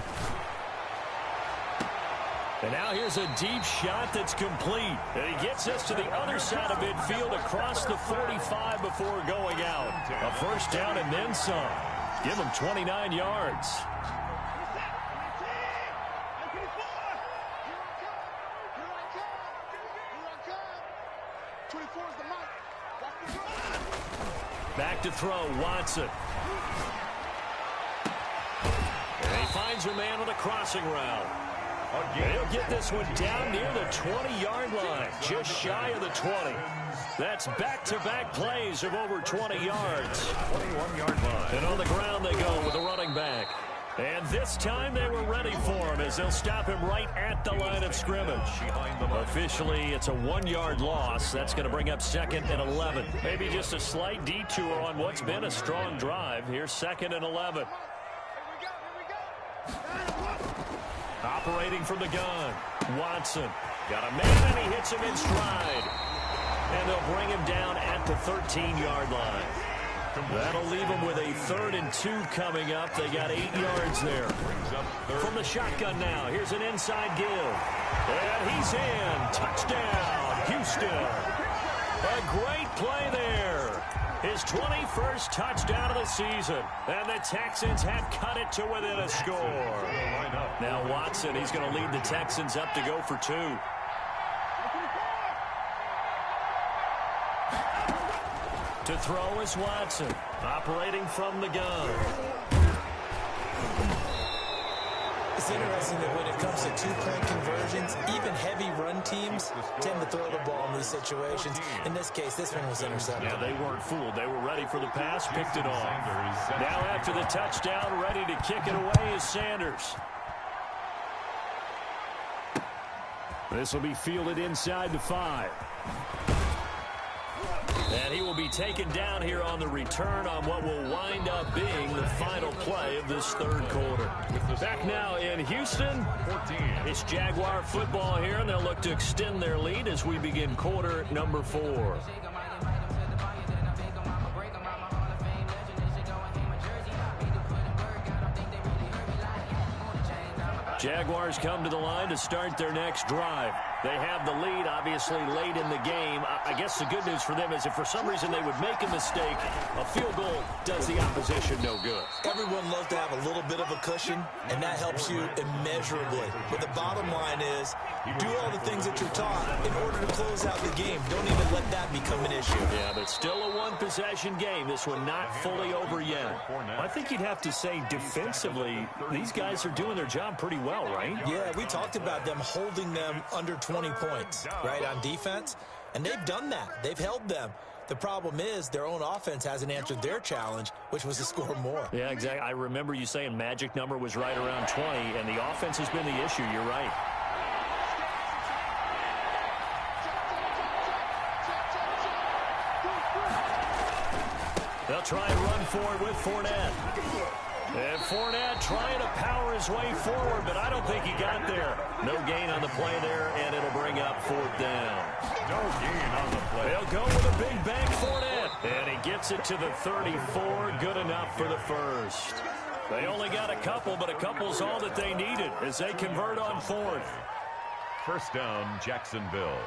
And now here's a deep shot that's complete. And he gets us to the other side of midfield across the 45 before going out. A first down and then some. Give him 29 yards. Back to throw, Watson. And he finds a man on a crossing route. He'll get this one down near the 20-yard line, just shy of the 20. That's back-to-back plays of over 20 yards. 21-yard line. And on the ground they go with the running back. And this time they were ready for him as they'll stop him right at the line of scrimmage. Officially, it's a 1-yard loss. That's going to bring up 2nd and 11. Maybe just a slight detour on what's been a strong drive. Here's 2nd and 11. Operating from the gun, Watson. Got a man, and he hits him in stride. And they'll bring him down at the 13-yard line. That'll leave them with a 3rd and 2 coming up. They got 8 yards there. From the shotgun now, here's an inside give. And he's in. Touchdown, Houston. A great play there. His 21st touchdown of the season. And the Texans have cut it to within a score. Now Watson, he's going to lead the Texans up to go for 2. To throw is Watson, operating from the gun. It's interesting that when it comes to 2-point conversions, even heavy run teams tend to throw the ball in these situations. In this case, this one was intercepted. Yeah, they weren't fooled. They were ready for the pass, picked it off. Now after the touchdown, ready to kick it away is Sanders. This will be fielded inside the 5. And he will be taken down here on the return on what will wind up being the final play of this 3rd quarter. Back now in Houston, it's Jaguar football here, and they'll look to extend their lead as we begin quarter number 4. Jaguars come to the line to start their next drive. They have the lead, obviously, late in the game. I guess the good news for them is if for some reason they would make a mistake, a field goal does the opposition no good. Everyone loves to have a little bit of a cushion, and that helps you immeasurably. But the bottom line is, do all the things that you're taught in order to close out the game. Don't even let that become an issue. Yeah, but still a one-possession game. This one not fully over yet. I think you'd have to say defensively, these guys are doing their job pretty well, right? Yeah, we talked about them holding them under 20 points, right, on defense. And they've done that. They've held them. The problem is their own offense hasn't answered their challenge, which was to score more. Yeah, exactly. I remember you saying magic number was right around 20, and the offense has been the issue. You're right. They'll try and run for it with Fournette. And Fournette trying to power his way forward, but I don't think he got there. No gain on the play there, and it'll bring up 4th down. No gain on the play. They'll go with a big bank Fournette. And he gets it to the 34. Good enough for the first. They only got a couple, but a couple's all that they needed as they convert on 4th. First down, Jacksonville.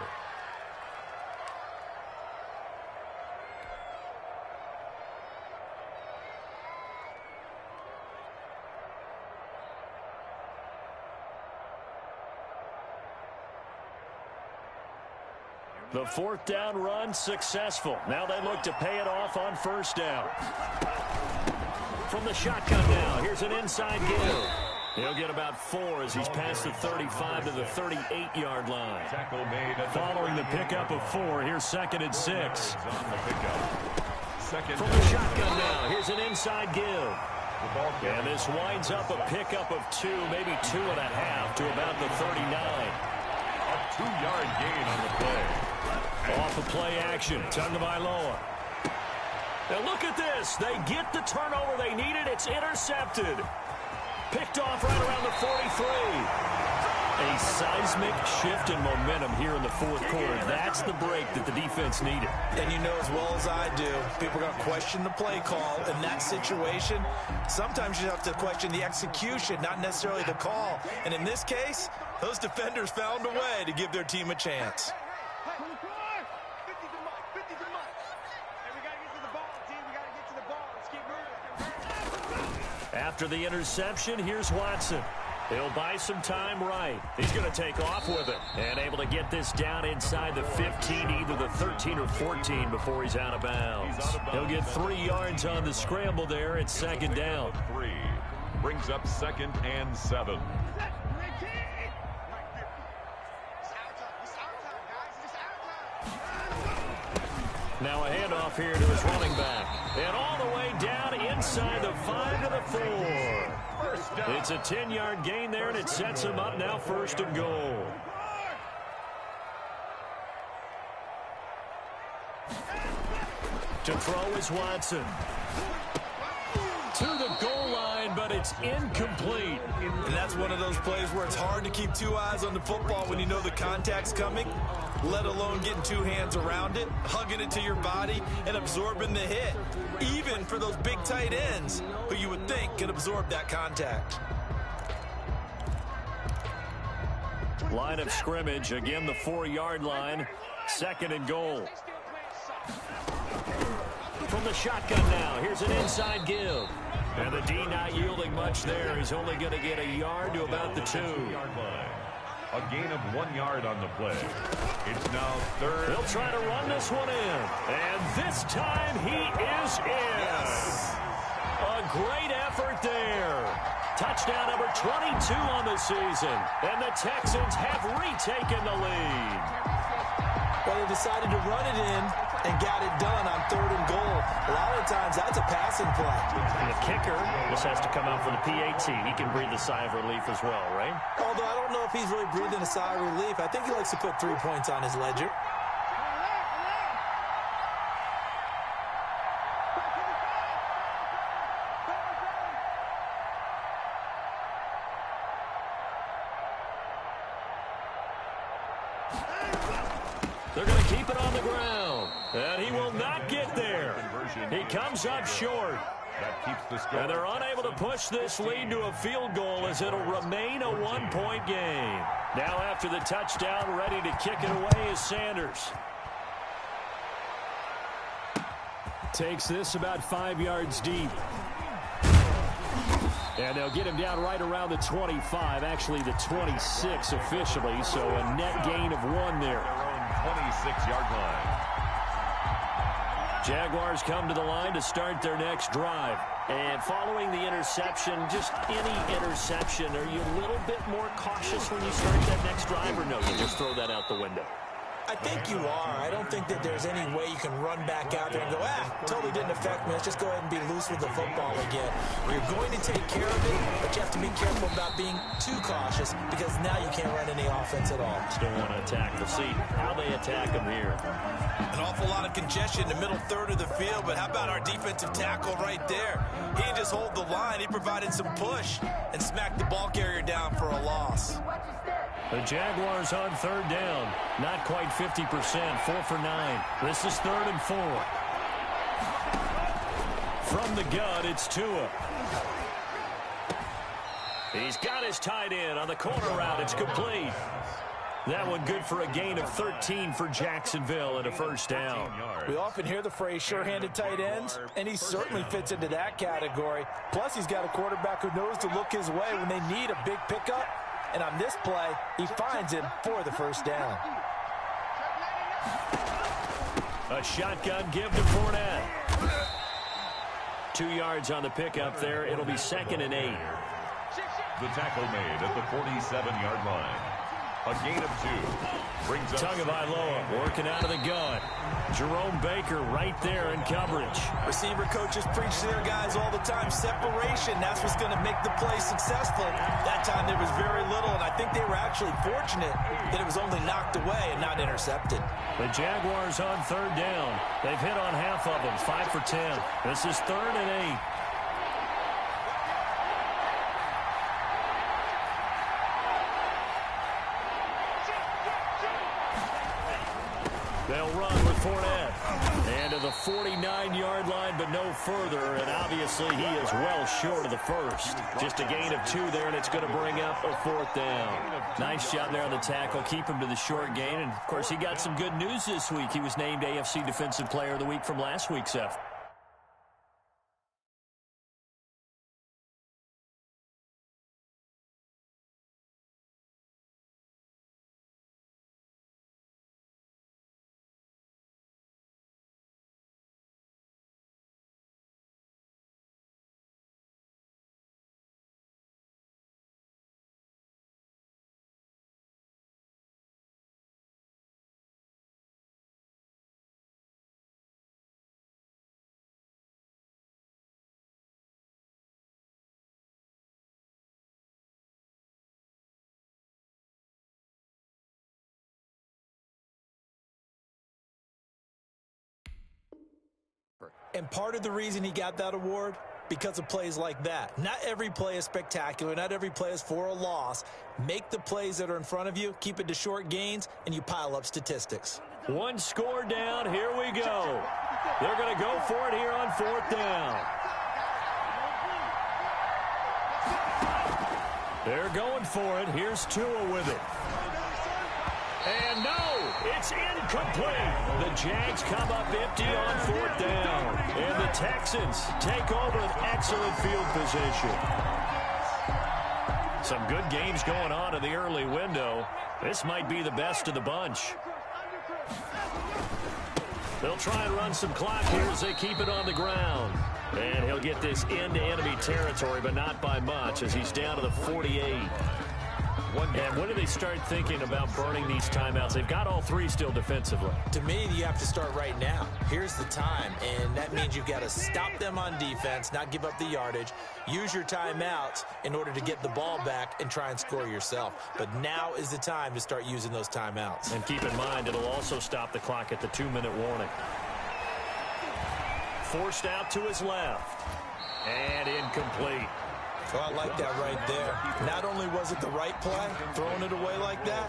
The 4th down run successful. Now they look to pay it off on 1st down. From the shotgun now, here's an inside give. He'll get about 4 as he's past the 35 to the 38-yard line. Following the pickup of 4, here's 2nd and 6. From the shotgun now, here's an inside give. And this winds up a pickup of 2, maybe 2.5 to about the 39. A 2-yard gain on the play. Off of play action, Tagovailoa. Now look at this. They get the turnover they needed. It's intercepted. Picked off right around the 43. A seismic shift in momentum here in the 4th quarter. That's the break that the defense needed. And you know as well as I do, people are going to question the play call in that situation. Sometimes you have to question the execution, not necessarily the call. And in this case, those defenders found a way to give their team a chance. After the interception, here's Watson. He'll buy some time right. He's going to take off with it. And able to get this down inside the 15, either the 13 or 14 before he's out of bounds. He'll get 3 yards on the scramble there at 2nd down. 3 brings up 2nd and 7. Now a handoff here to his running back. And all the way down inside the 5 to the 4. It's a 10-yard gain there, and it sets him up now 1st and goal. To throw is Watson. To the goal line, but it's incomplete. And that's one of those plays where it's hard to keep 2 eyes on the football when you know the contact's coming, let alone getting 2 hands around it, hugging it to your body, and absorbing the hit. Even for those big tight ends who you would think can absorb that contact. Line of scrimmage, again the 4-yard line, 2nd and goal. From the shotgun now, here's an inside give. And the D not yielding much there. He's only going to get a yard to about the 2. A gain of 1 yard on the play. It's now 3rd. They'll try to run this one in. And this time he is in. Yes. A great effort there. Touchdown number 22 on the season. And the Texans have retaken the lead. Well, they decided to run it in and got it done on 3rd and goal. A lot of times, that's a passing play. And the kicker just has to come out for the PAT. He can breathe a sigh of relief as well, right? Although I don't know if he's really breathing a sigh of relief. I think he likes to put 3 points on his ledger. They're going to keep it on the ground. And he will not get there. He comes up short. That keeps the score. And they're unable to push this lead to a field goal as it'll remain a one-point game. Now after the touchdown, ready to kick it away is Sanders. Takes this about 5 yards deep. And they'll get him down right around the 25, actually the 26 officially, so a net gain of 1 there. Their own 26-yard line. Jaguars come to the line to start their next drive. And following the interception, just any interception, are you a little bit more cautious when you start that next drive, or no, you just throw that out the window? I think you are. I don't think that there's any way you can run back out there and go, totally didn't affect me. Let's just go ahead and be loose with the football again. You're going to take care of it, but you have to be careful about being too cautious because now you can't run any offense at all. Still want to attack. We'll see how they attack them here. An awful lot of congestion in the middle third of the field, but how about our defensive tackle right there? He didn't just hold the line. He provided some push and smacked the ball carrier down for a loss. The Jaguars on third down. Not quite 50%. 4 for 9. This is 3rd and 4. From the gun, it's Tua. He's got his tight end on the corner route. It's complete. That one good for a gain of 13 for Jacksonville and a first down. We often hear the phrase sure-handed tight ends, and he certainly fits into that category. Plus, he's got a quarterback who knows to look his way when they need a big pickup. And on this play, he finds him for the first down. A shotgun give to Fournette. 2 yards on the pickup there. It'll be 2nd and 8. The tackle made at the 47-yard line. A gain of 2. Brings up Tagovailoa working out of the gun. Jerome Baker right there in coverage. Receiver coaches preach to their guys all the time. Separation, that's what's going to make the play successful. That time there was very little, and I think they were actually fortunate that it was only knocked away and not intercepted. The Jaguars on third down. They've hit on half of them, 5 for 10. This is 3rd and 8. They'll run with Fournette. And to the 49-yard line, but no further. And obviously he is well short of the first. Just a gain of 2 there, and it's going to bring up a 4th down. Nice job there on the tackle. Keep him to the short gain. And, of course, he got some good news this week. He was named AFC Defensive Player of the Week from last week's effort. And part of the reason he got that award, because of plays like that. Not every play is spectacular. Not every play is for a loss. Make the plays that are in front of you, keep it to short gains, and you pile up statistics. 1 score down. Here we go. They're going to go for it here on 4th down. They're going for it. Here's Tua with it. And no, it's incomplete. The Jags come up empty on 4th down. And the Texans take over an excellent field position. Some good games going on in the early window. This might be the best of the bunch. They'll try and run some clock here as they keep it on the ground. And he'll get this into enemy territory, but not by much as he's down to the 48. And when do they start thinking about burning these timeouts? They've got all 3 still defensively. To me, you have to start right now. Here's the time, and that means you've got to stop them on defense, not give up the yardage. Use your timeouts in order to get the ball back and try and score yourself. But now is the time to start using those timeouts. And keep in mind, it'll also stop the clock at the 2-minute warning. Forced out to his left. And incomplete. Oh, I like that right there. Not only was it the right play, throwing it away like that,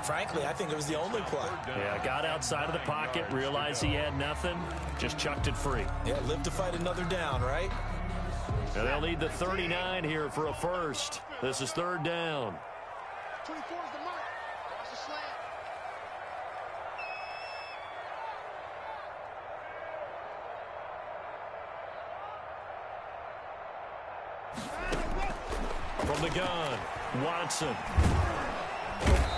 frankly, I think it was the only play. Yeah, got outside of the pocket, realized he had nothing, just chucked it free. Yeah, live to fight another down, right? And they'll need the 39 here for a first. This is third down. 24 is the mark. Watch the slant. From the gun, Watson.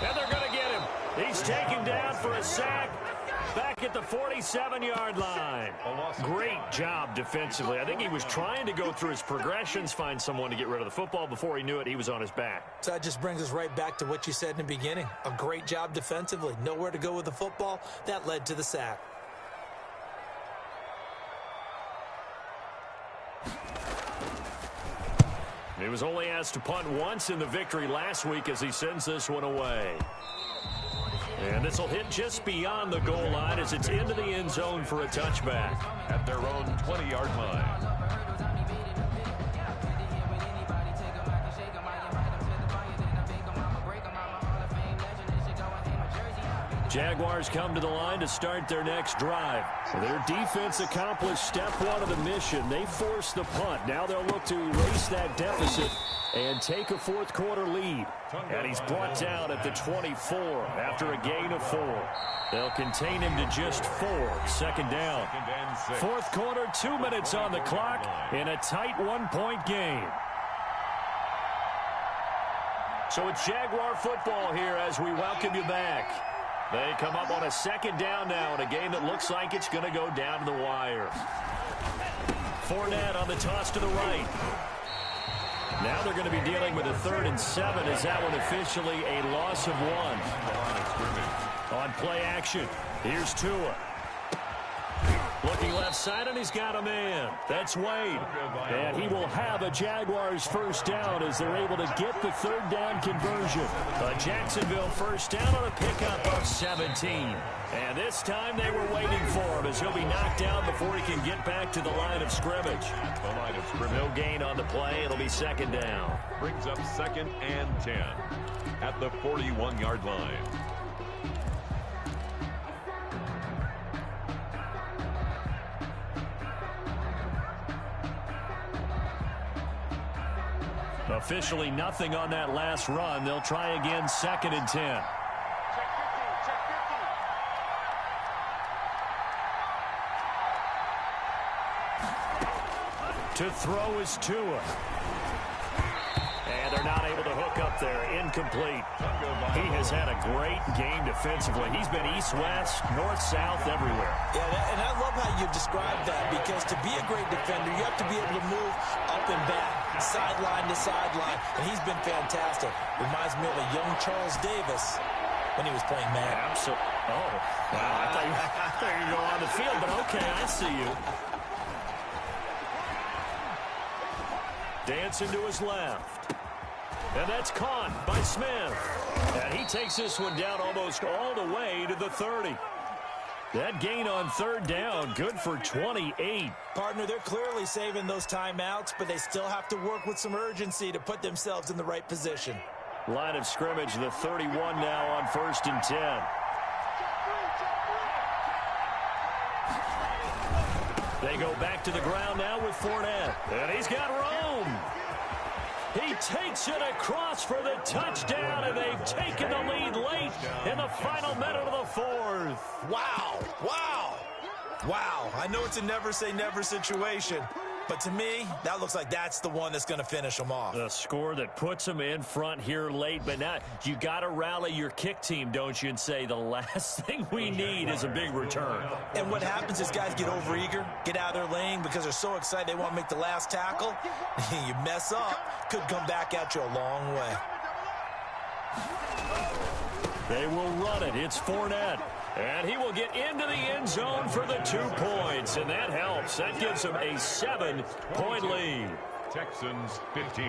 And they're going to get him. He's taken down for a sack. Back at the 47-yard line. Great job defensively. I think he was trying to go through his progressions, find someone to get rid of the football. Before he knew it, he was on his back. So that just brings us right back to what you said in the beginning. A great job defensively. Nowhere to go with the football. That led to the sack. He was only asked to punt once in the victory last week as he sends this one away. And this will hit just beyond the goal line as it's into the end zone for a touchback. At their own 20-yard line. Jaguars come to the line to start their next drive. Their defense accomplished step one of the mission. They forced the punt. Now they'll look to erase that deficit and take a fourth quarter lead. And he's brought down at the 24 after a gain of 4. They'll contain him to just 4. Second down. Fourth quarter, 2 minutes on the clock in a tight 1-point game. So it's Jaguar football here as we welcome you back. They come up on a second down now in a game that looks like it's going to go down to the wire. Fournette on the toss to the right. Now they're going to be dealing with a 3rd and 7 as that one officially a loss of 1. On play action, here's Tua. Looking left side, and he's got a man. That's Wade. And he will have a Jaguars first down as they're able to get the 3rd down conversion. A Jacksonville first down on a pickup of 17. And this time they were waiting for him as he'll be knocked down before he can get back to the line of scrimmage. No gain on the play. It'll be second down. Brings up 2nd and 10 at the 41-yard line. Officially nothing on that last run. They'll try again 2nd and 10. To throw is Tua. And they're not able to hook up there. Incomplete. He has had a great game defensively. He's been east-west, north-south, everywhere. Yeah, and I love how you described that, because to be a great defender, you have to be able to move up and back, sideline to sideline, and he's been fantastic. Reminds me of a young Charles Davis when he was playing man. Absolutely. Oh, wow. I thought you were going on the field, but okay, I see you. Dancing to his left. And that's caught by Smith. And he takes this one down almost all the way to the 30. That gain on 3rd down, good for 28. Partner, they're clearly saving those timeouts, but they still have to work with some urgency to put themselves in the right position. Line of scrimmage, the 31 now on 1st and 10. They go back to the ground now with Fournette. And he's got Rome. He takes it across for the touchdown, and they've taken the lead late in the final minute of the 4th. Wow. Wow. Wow. I know it's a never-say-never situation, but to me, that looks like that's the one that's going to finish them off. The score that puts them in front here late, but now you got to rally your kick team, don't you, and say the last thing we need is a big return. And what happens is guys get overeager, get out of their lane because they're so excited they want to make the last tackle. You mess up, could come back at you a long way. They will run it. It's Fournette. And he will get into the end zone for the 2 points, and that helps. That gives him a 7-point lead. Texans 15.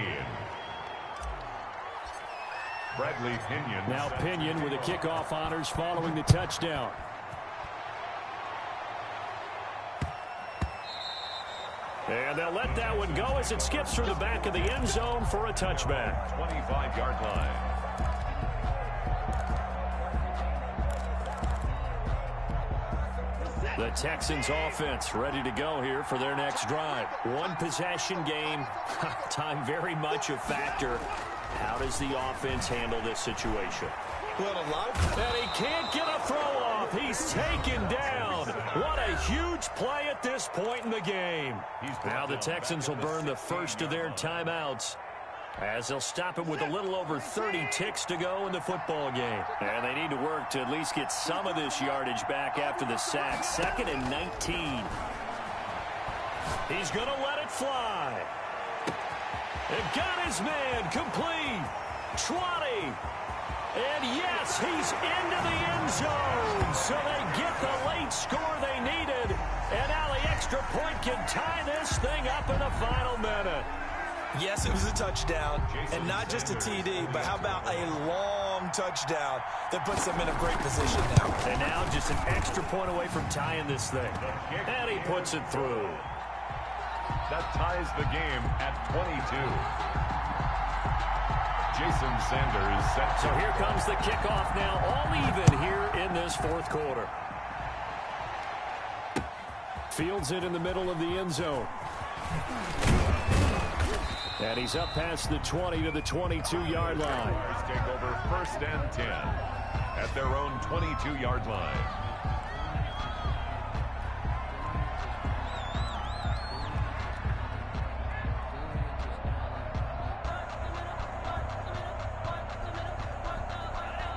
Bradley Pinion. Now Pinion with the kickoff honors following the touchdown. And they'll let that one go as it skips through the back of the end zone for a touchback. 25-yard line. The Texans offense ready to go here for their next drive. One possession game. Time very much a factor. How does the offense handle this situation? Well, and he can't get a throw off. He's taken down. What a huge play at this point in the game. Now the Texans will burn the first of their timeouts, as they'll stop it with a little over 30 ticks to go in the football game. And they need to work to at least get some of this yardage back after the sack. 2nd and 19. He's going to let it fly. And got his man complete. 20. And yes, he's into the end zone. So they get the late score they needed. And now the extra point can tie this thing up in the final minute. Yes, it was a touchdown, and not just a TD, but how about a long touchdown that puts them in a great position now. And now just an extra point away from tying this thing. And he puts it through. That ties the game at 22. Jason Sanders set. So here comes the kickoff now, all even here in this fourth quarter. Fields it in the middle of the end zone. And he's up past the 20 to the 22-yard line. Take over 1st and 10 at their own 22-yard line.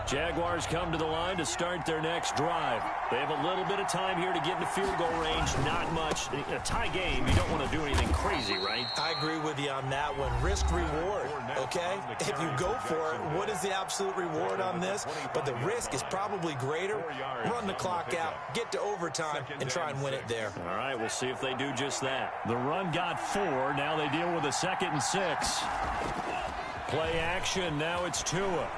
Jaguars come to the line to start their next drive. They have a little bit of time here to get into field goal range. Not much. In a tie game, you don't want to do anything crazy, right? I agree with you on that one. Risk-reward, okay? If you go for it, what is the absolute reward on this? But the risk is probably greater. Run the clock out, get to overtime, and try and win it there. All right, we'll see if they do just that. The run got 4. Now they deal with a 2nd and 6. Play action. Now it's Tua.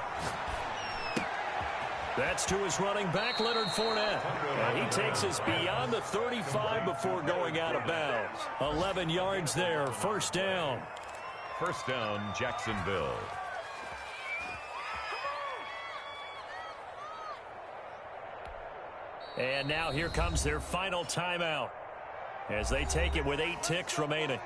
That's to his running back, Leonard Fournette. And he takes us beyond the 35 before going out of bounds. 11 yards there, 1st down. 1st down, Jacksonville. And now here comes their final timeout as they take it with 8 ticks remaining.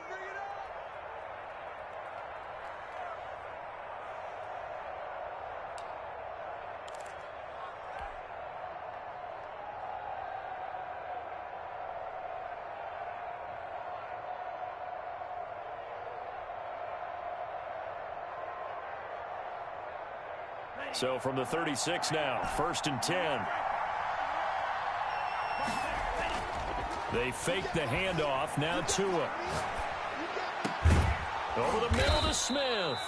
So from the 36 now, 1st and 10. They fake the handoff. Now Tua. Over the middle to Smith.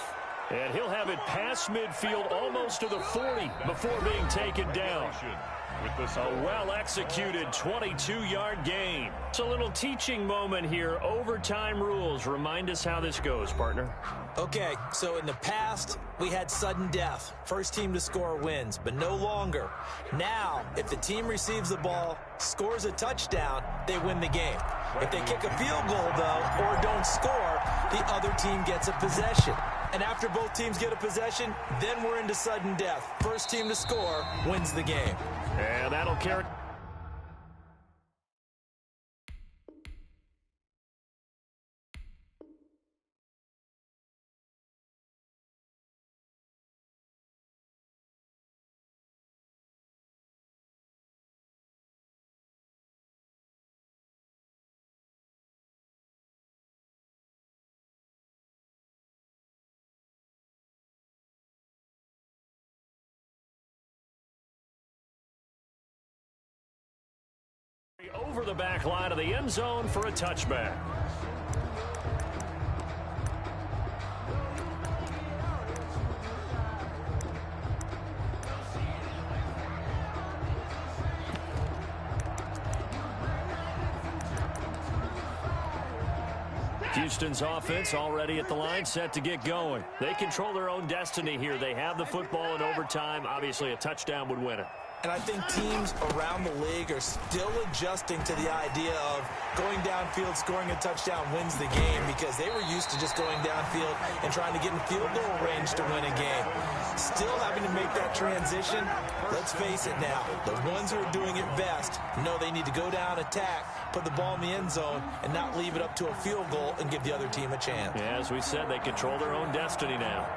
And he'll have it past midfield almost to the 40 before being taken down. A well-executed 22-yard gain. It's a little teaching moment here. Overtime rules. Remind us how this goes, partner. Okay, so in the past, we had sudden death. First team to score wins, but no longer. Now, if the team receives the ball, scores a touchdown, they win the game. If they kick a field goal, though, or don't score, the other team gets a possession. And after both teams get a possession, then we're into sudden death. First team to score wins the game. And that'll carry. Over the back line of the end zone for a touchback. Houston's offense already at the line, set to get going. They control their own destiny here. They have the football in overtime. Obviously, a touchdown would win it. And I think teams around the league are still adjusting to the idea of going downfield, scoring a touchdown wins the game, because they were used to just going downfield and trying to get in field goal range to win a game. Still having to make that transition. Let's face it now, the ones who are doing it best know they need to go down, attack, put the ball in the end zone, and not leave it up to a field goal and give the other team a chance. Yeah, as we said, they control their own destiny now.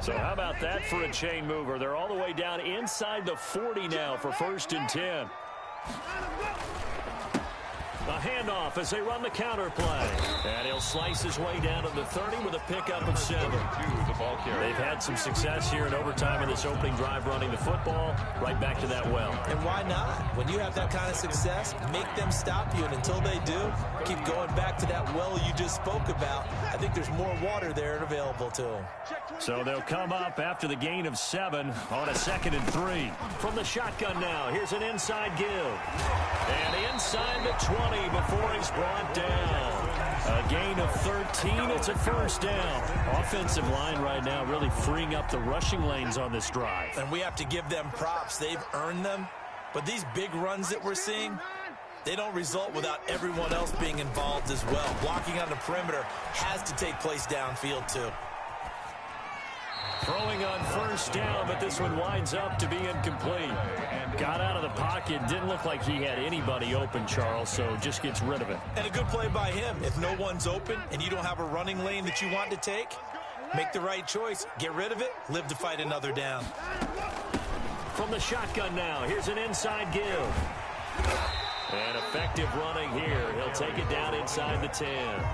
So how about that for a chain mover? They're all the way down inside the 40 now for 1st and 10. A handoff as they run the counter play. And he'll slice his way down to the 30 with a pickup of 7. They've had some success here in overtime in this opening drive running the football. Right back to that well. And why not? When you have that kind of success, make them stop you. And until they do, keep going back to that well you just spoke about. I think there's more water there available to them. So they'll come up after the gain of 7 on a 2nd and 3. From the shotgun now, here's an inside give. And inside the 20 before he's brought down. A gain of 13. It's a 1st down. Offensive line right now really freeing up the rushing lanes on this drive. And we have to give them props. They've earned them. But these big runs that we're seeing, they don't result without everyone else being involved as well. Blocking on the perimeter has to take place downfield too. Throwing on 1st down, but this one winds up to be incomplete. Got out of the pocket. Didn't look like he had anybody open, Charles, so just gets rid of it. And a good play by him. If no one's open and you don't have a running lane that you want to take, make the right choice. Get rid of it. Live to fight another down. From the shotgun now, here's an inside give. And effective running here. He'll take it down inside the 10.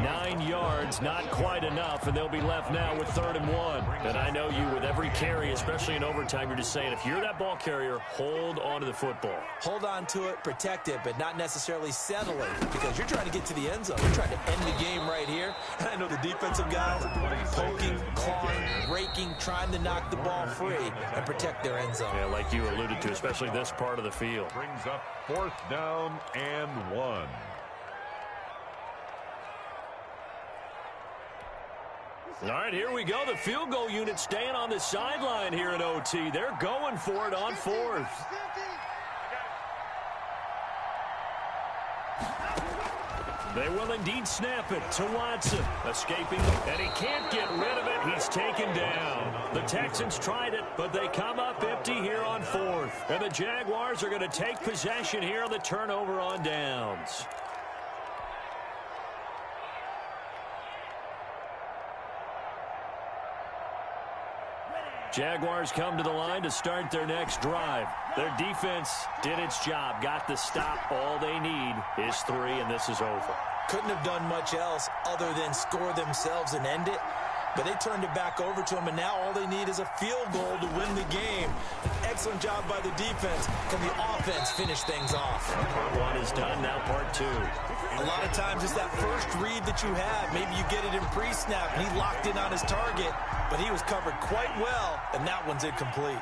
9 yards, not quite enough, and they'll be left now with 3rd and 1. And I know you, with every carry, especially in overtime, you're just saying, if you're that ball carrier, hold on to the football. Hold on to it, protect it, but not necessarily settle it, because you're trying to get to the end zone. You're trying to end the game right here. And I know the defensive guys poking, clawing, raking, trying to knock the ball free and protect their end zone. Yeah, like you alluded to, especially this part of the field. Brings up 4th down and 1. All right, here we go. The field goal unit staying on the sideline here in OT. They're going for it on 4th. They will indeed snap it to Watson. Escaping, and he can't get rid of it. He's taken down. The Texans tried it, but they come up empty here on 4th. And the Jaguars are going to take possession here on the turnover on downs. Jaguars come to the line to start their next drive. Their defense did its job, got the stop. All they need is 3, and this is over. Couldn't have done much else other than score themselves and end it. But they turned it back over to them, and now all they need is a field goal to win the game. An excellent job by the defense. Can the offense finish things off? Part 1 is done, now part 2. A lot of times it's that first read that you have. Maybe you get it in pre-snap, and he locked in on his target, but he was covered quite well, and that one's incomplete.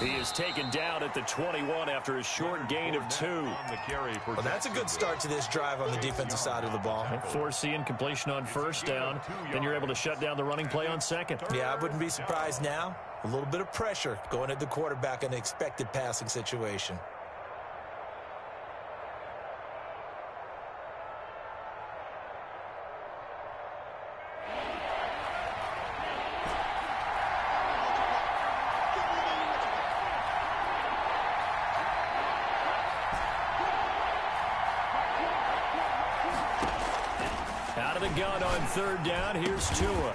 He is taken down at the 21 after a short gain of 2. Well, that's a good start to this drive on the defensive side of the ball. Force incompletion on 1st down. Then you're able to shut down the running play on 2nd. Yeah, I wouldn't be surprised now. A little bit of pressure going at the quarterback in an expected passing situation. Gun on 3rd down. Here's Tua.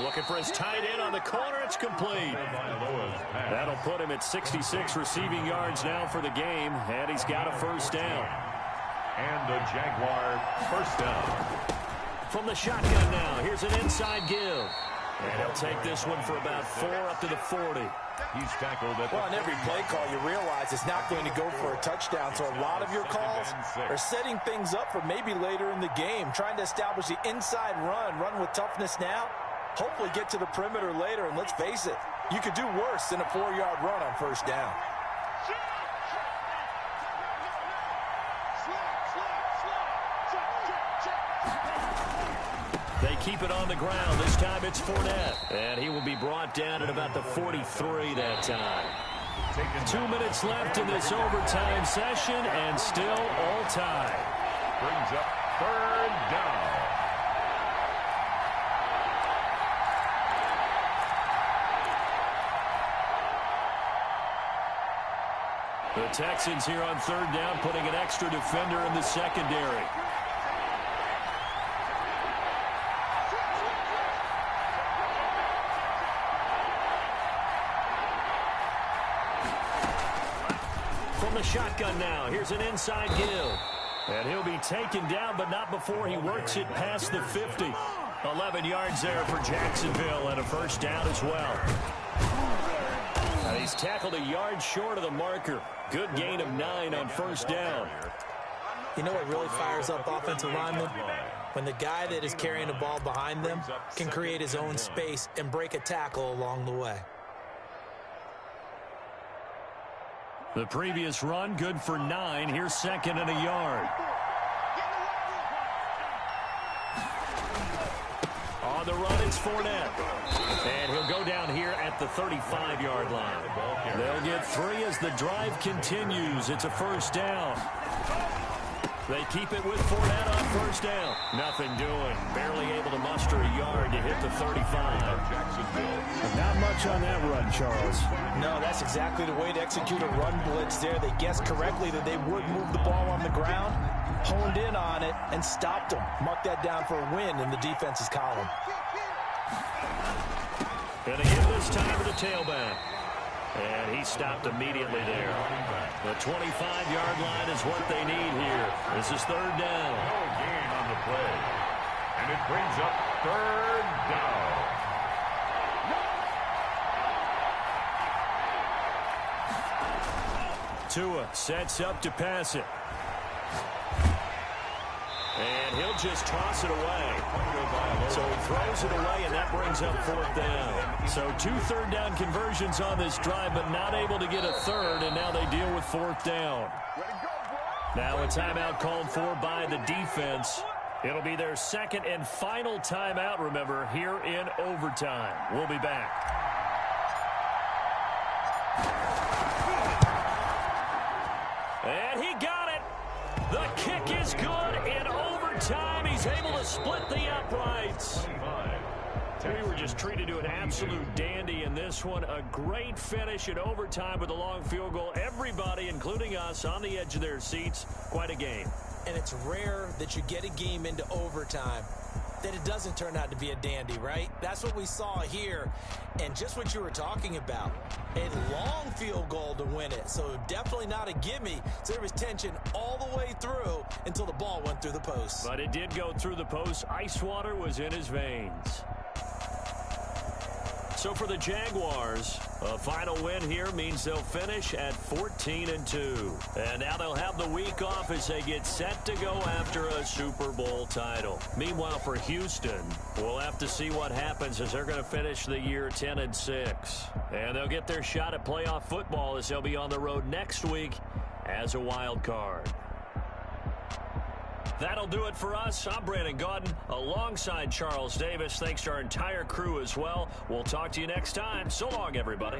Looking for his tight end on the corner. It's complete. That'll put him at 66 receiving yards now for the game, and he's got a 1st down. And the Jaguar 1st down. From the shotgun now, here's an inside give. And he'll take this one for about 4 up to the 40. He's tackled at on every play call, you realize it's not going to go for a touchdown. So a lot of your calls are setting things up for maybe later in the game, trying to establish the inside run with toughness now, hopefully get to the perimeter later. And let's face it, you could do worse than a 4-yard run on first down. They keep it on the ground. This time it's Fournette. And he will be brought down at about the 43 that time. 2 minutes left in this overtime session, and still all tied. Brings up 3rd down. The Texans here on 3rd down, putting an extra defender in the secondary. The shotgun now. Here's an inside give. And he'll be taken down, but not before he works it past the 50. 11 yards there for Jacksonville, and a first down as well. And he's tackled a yard short of the marker. Good gain of 9 on first down. You know what really fires up offensive linemen? When the guy that is carrying the ball behind them can create his own space and break a tackle along the way. The previous run, good for 9. Here's 2nd and a yard. On the run, it's Fournette. And he'll go down here at the 35-yard line. They'll get 3 as the drive continues. It's a first down. They keep it with Fournette on first down. Nothing doing. Barely able to muster a yard to hit the 35. Not much on that run, Charles. No, that's exactly the way to execute a run blitz there. They guessed correctly that they would move the ball on the ground, honed in on it, and stopped them. Mark that down for a win in the defense's column. Going to give this time to the tailback. And he stopped immediately there. The 25-yard line is what they need here. This is 3rd down. No gain on the play. And it brings up 3rd down. Tua sets up to pass it. And he'll just toss it away. So he throws it away, and that brings up 4th down. So 2 third-down conversions on this drive, but not able to get a 3rd, and now they deal with 4th down. Now a timeout called for by the defense. It'll be their 2nd and final timeout, remember, here in overtime. We'll be back. And he got it. The kick is good in overtime. He's able to split the uprights. We were just treated to an absolute dandy in this one. A great finish in overtime with a long field goal. Everybody, including us, on the edge of their seats. Quite a game. And it's rare that you get a game into overtime that it doesn't turn out to be a dandy, right? That's what we saw here. And just what you were talking about, a long field goal to win it. So definitely not a gimme. So there was tension all the way through until the ball went through the post. But it did go through the post. Ice water was in his veins. So for the Jaguars, a final win here means they'll finish at 14-2. And now they'll have the week off as they get set to go after a Super Bowl title. Meanwhile, for Houston, we'll have to see what happens as they're going to finish the year 10-6. And they'll get their shot at playoff football as they'll be on the road next week as a wild card. That'll do it for us. I'm Brandon Gaudin alongside Charles Davis. Thanks to our entire crew as well. We'll talk to you next time. So long, everybody.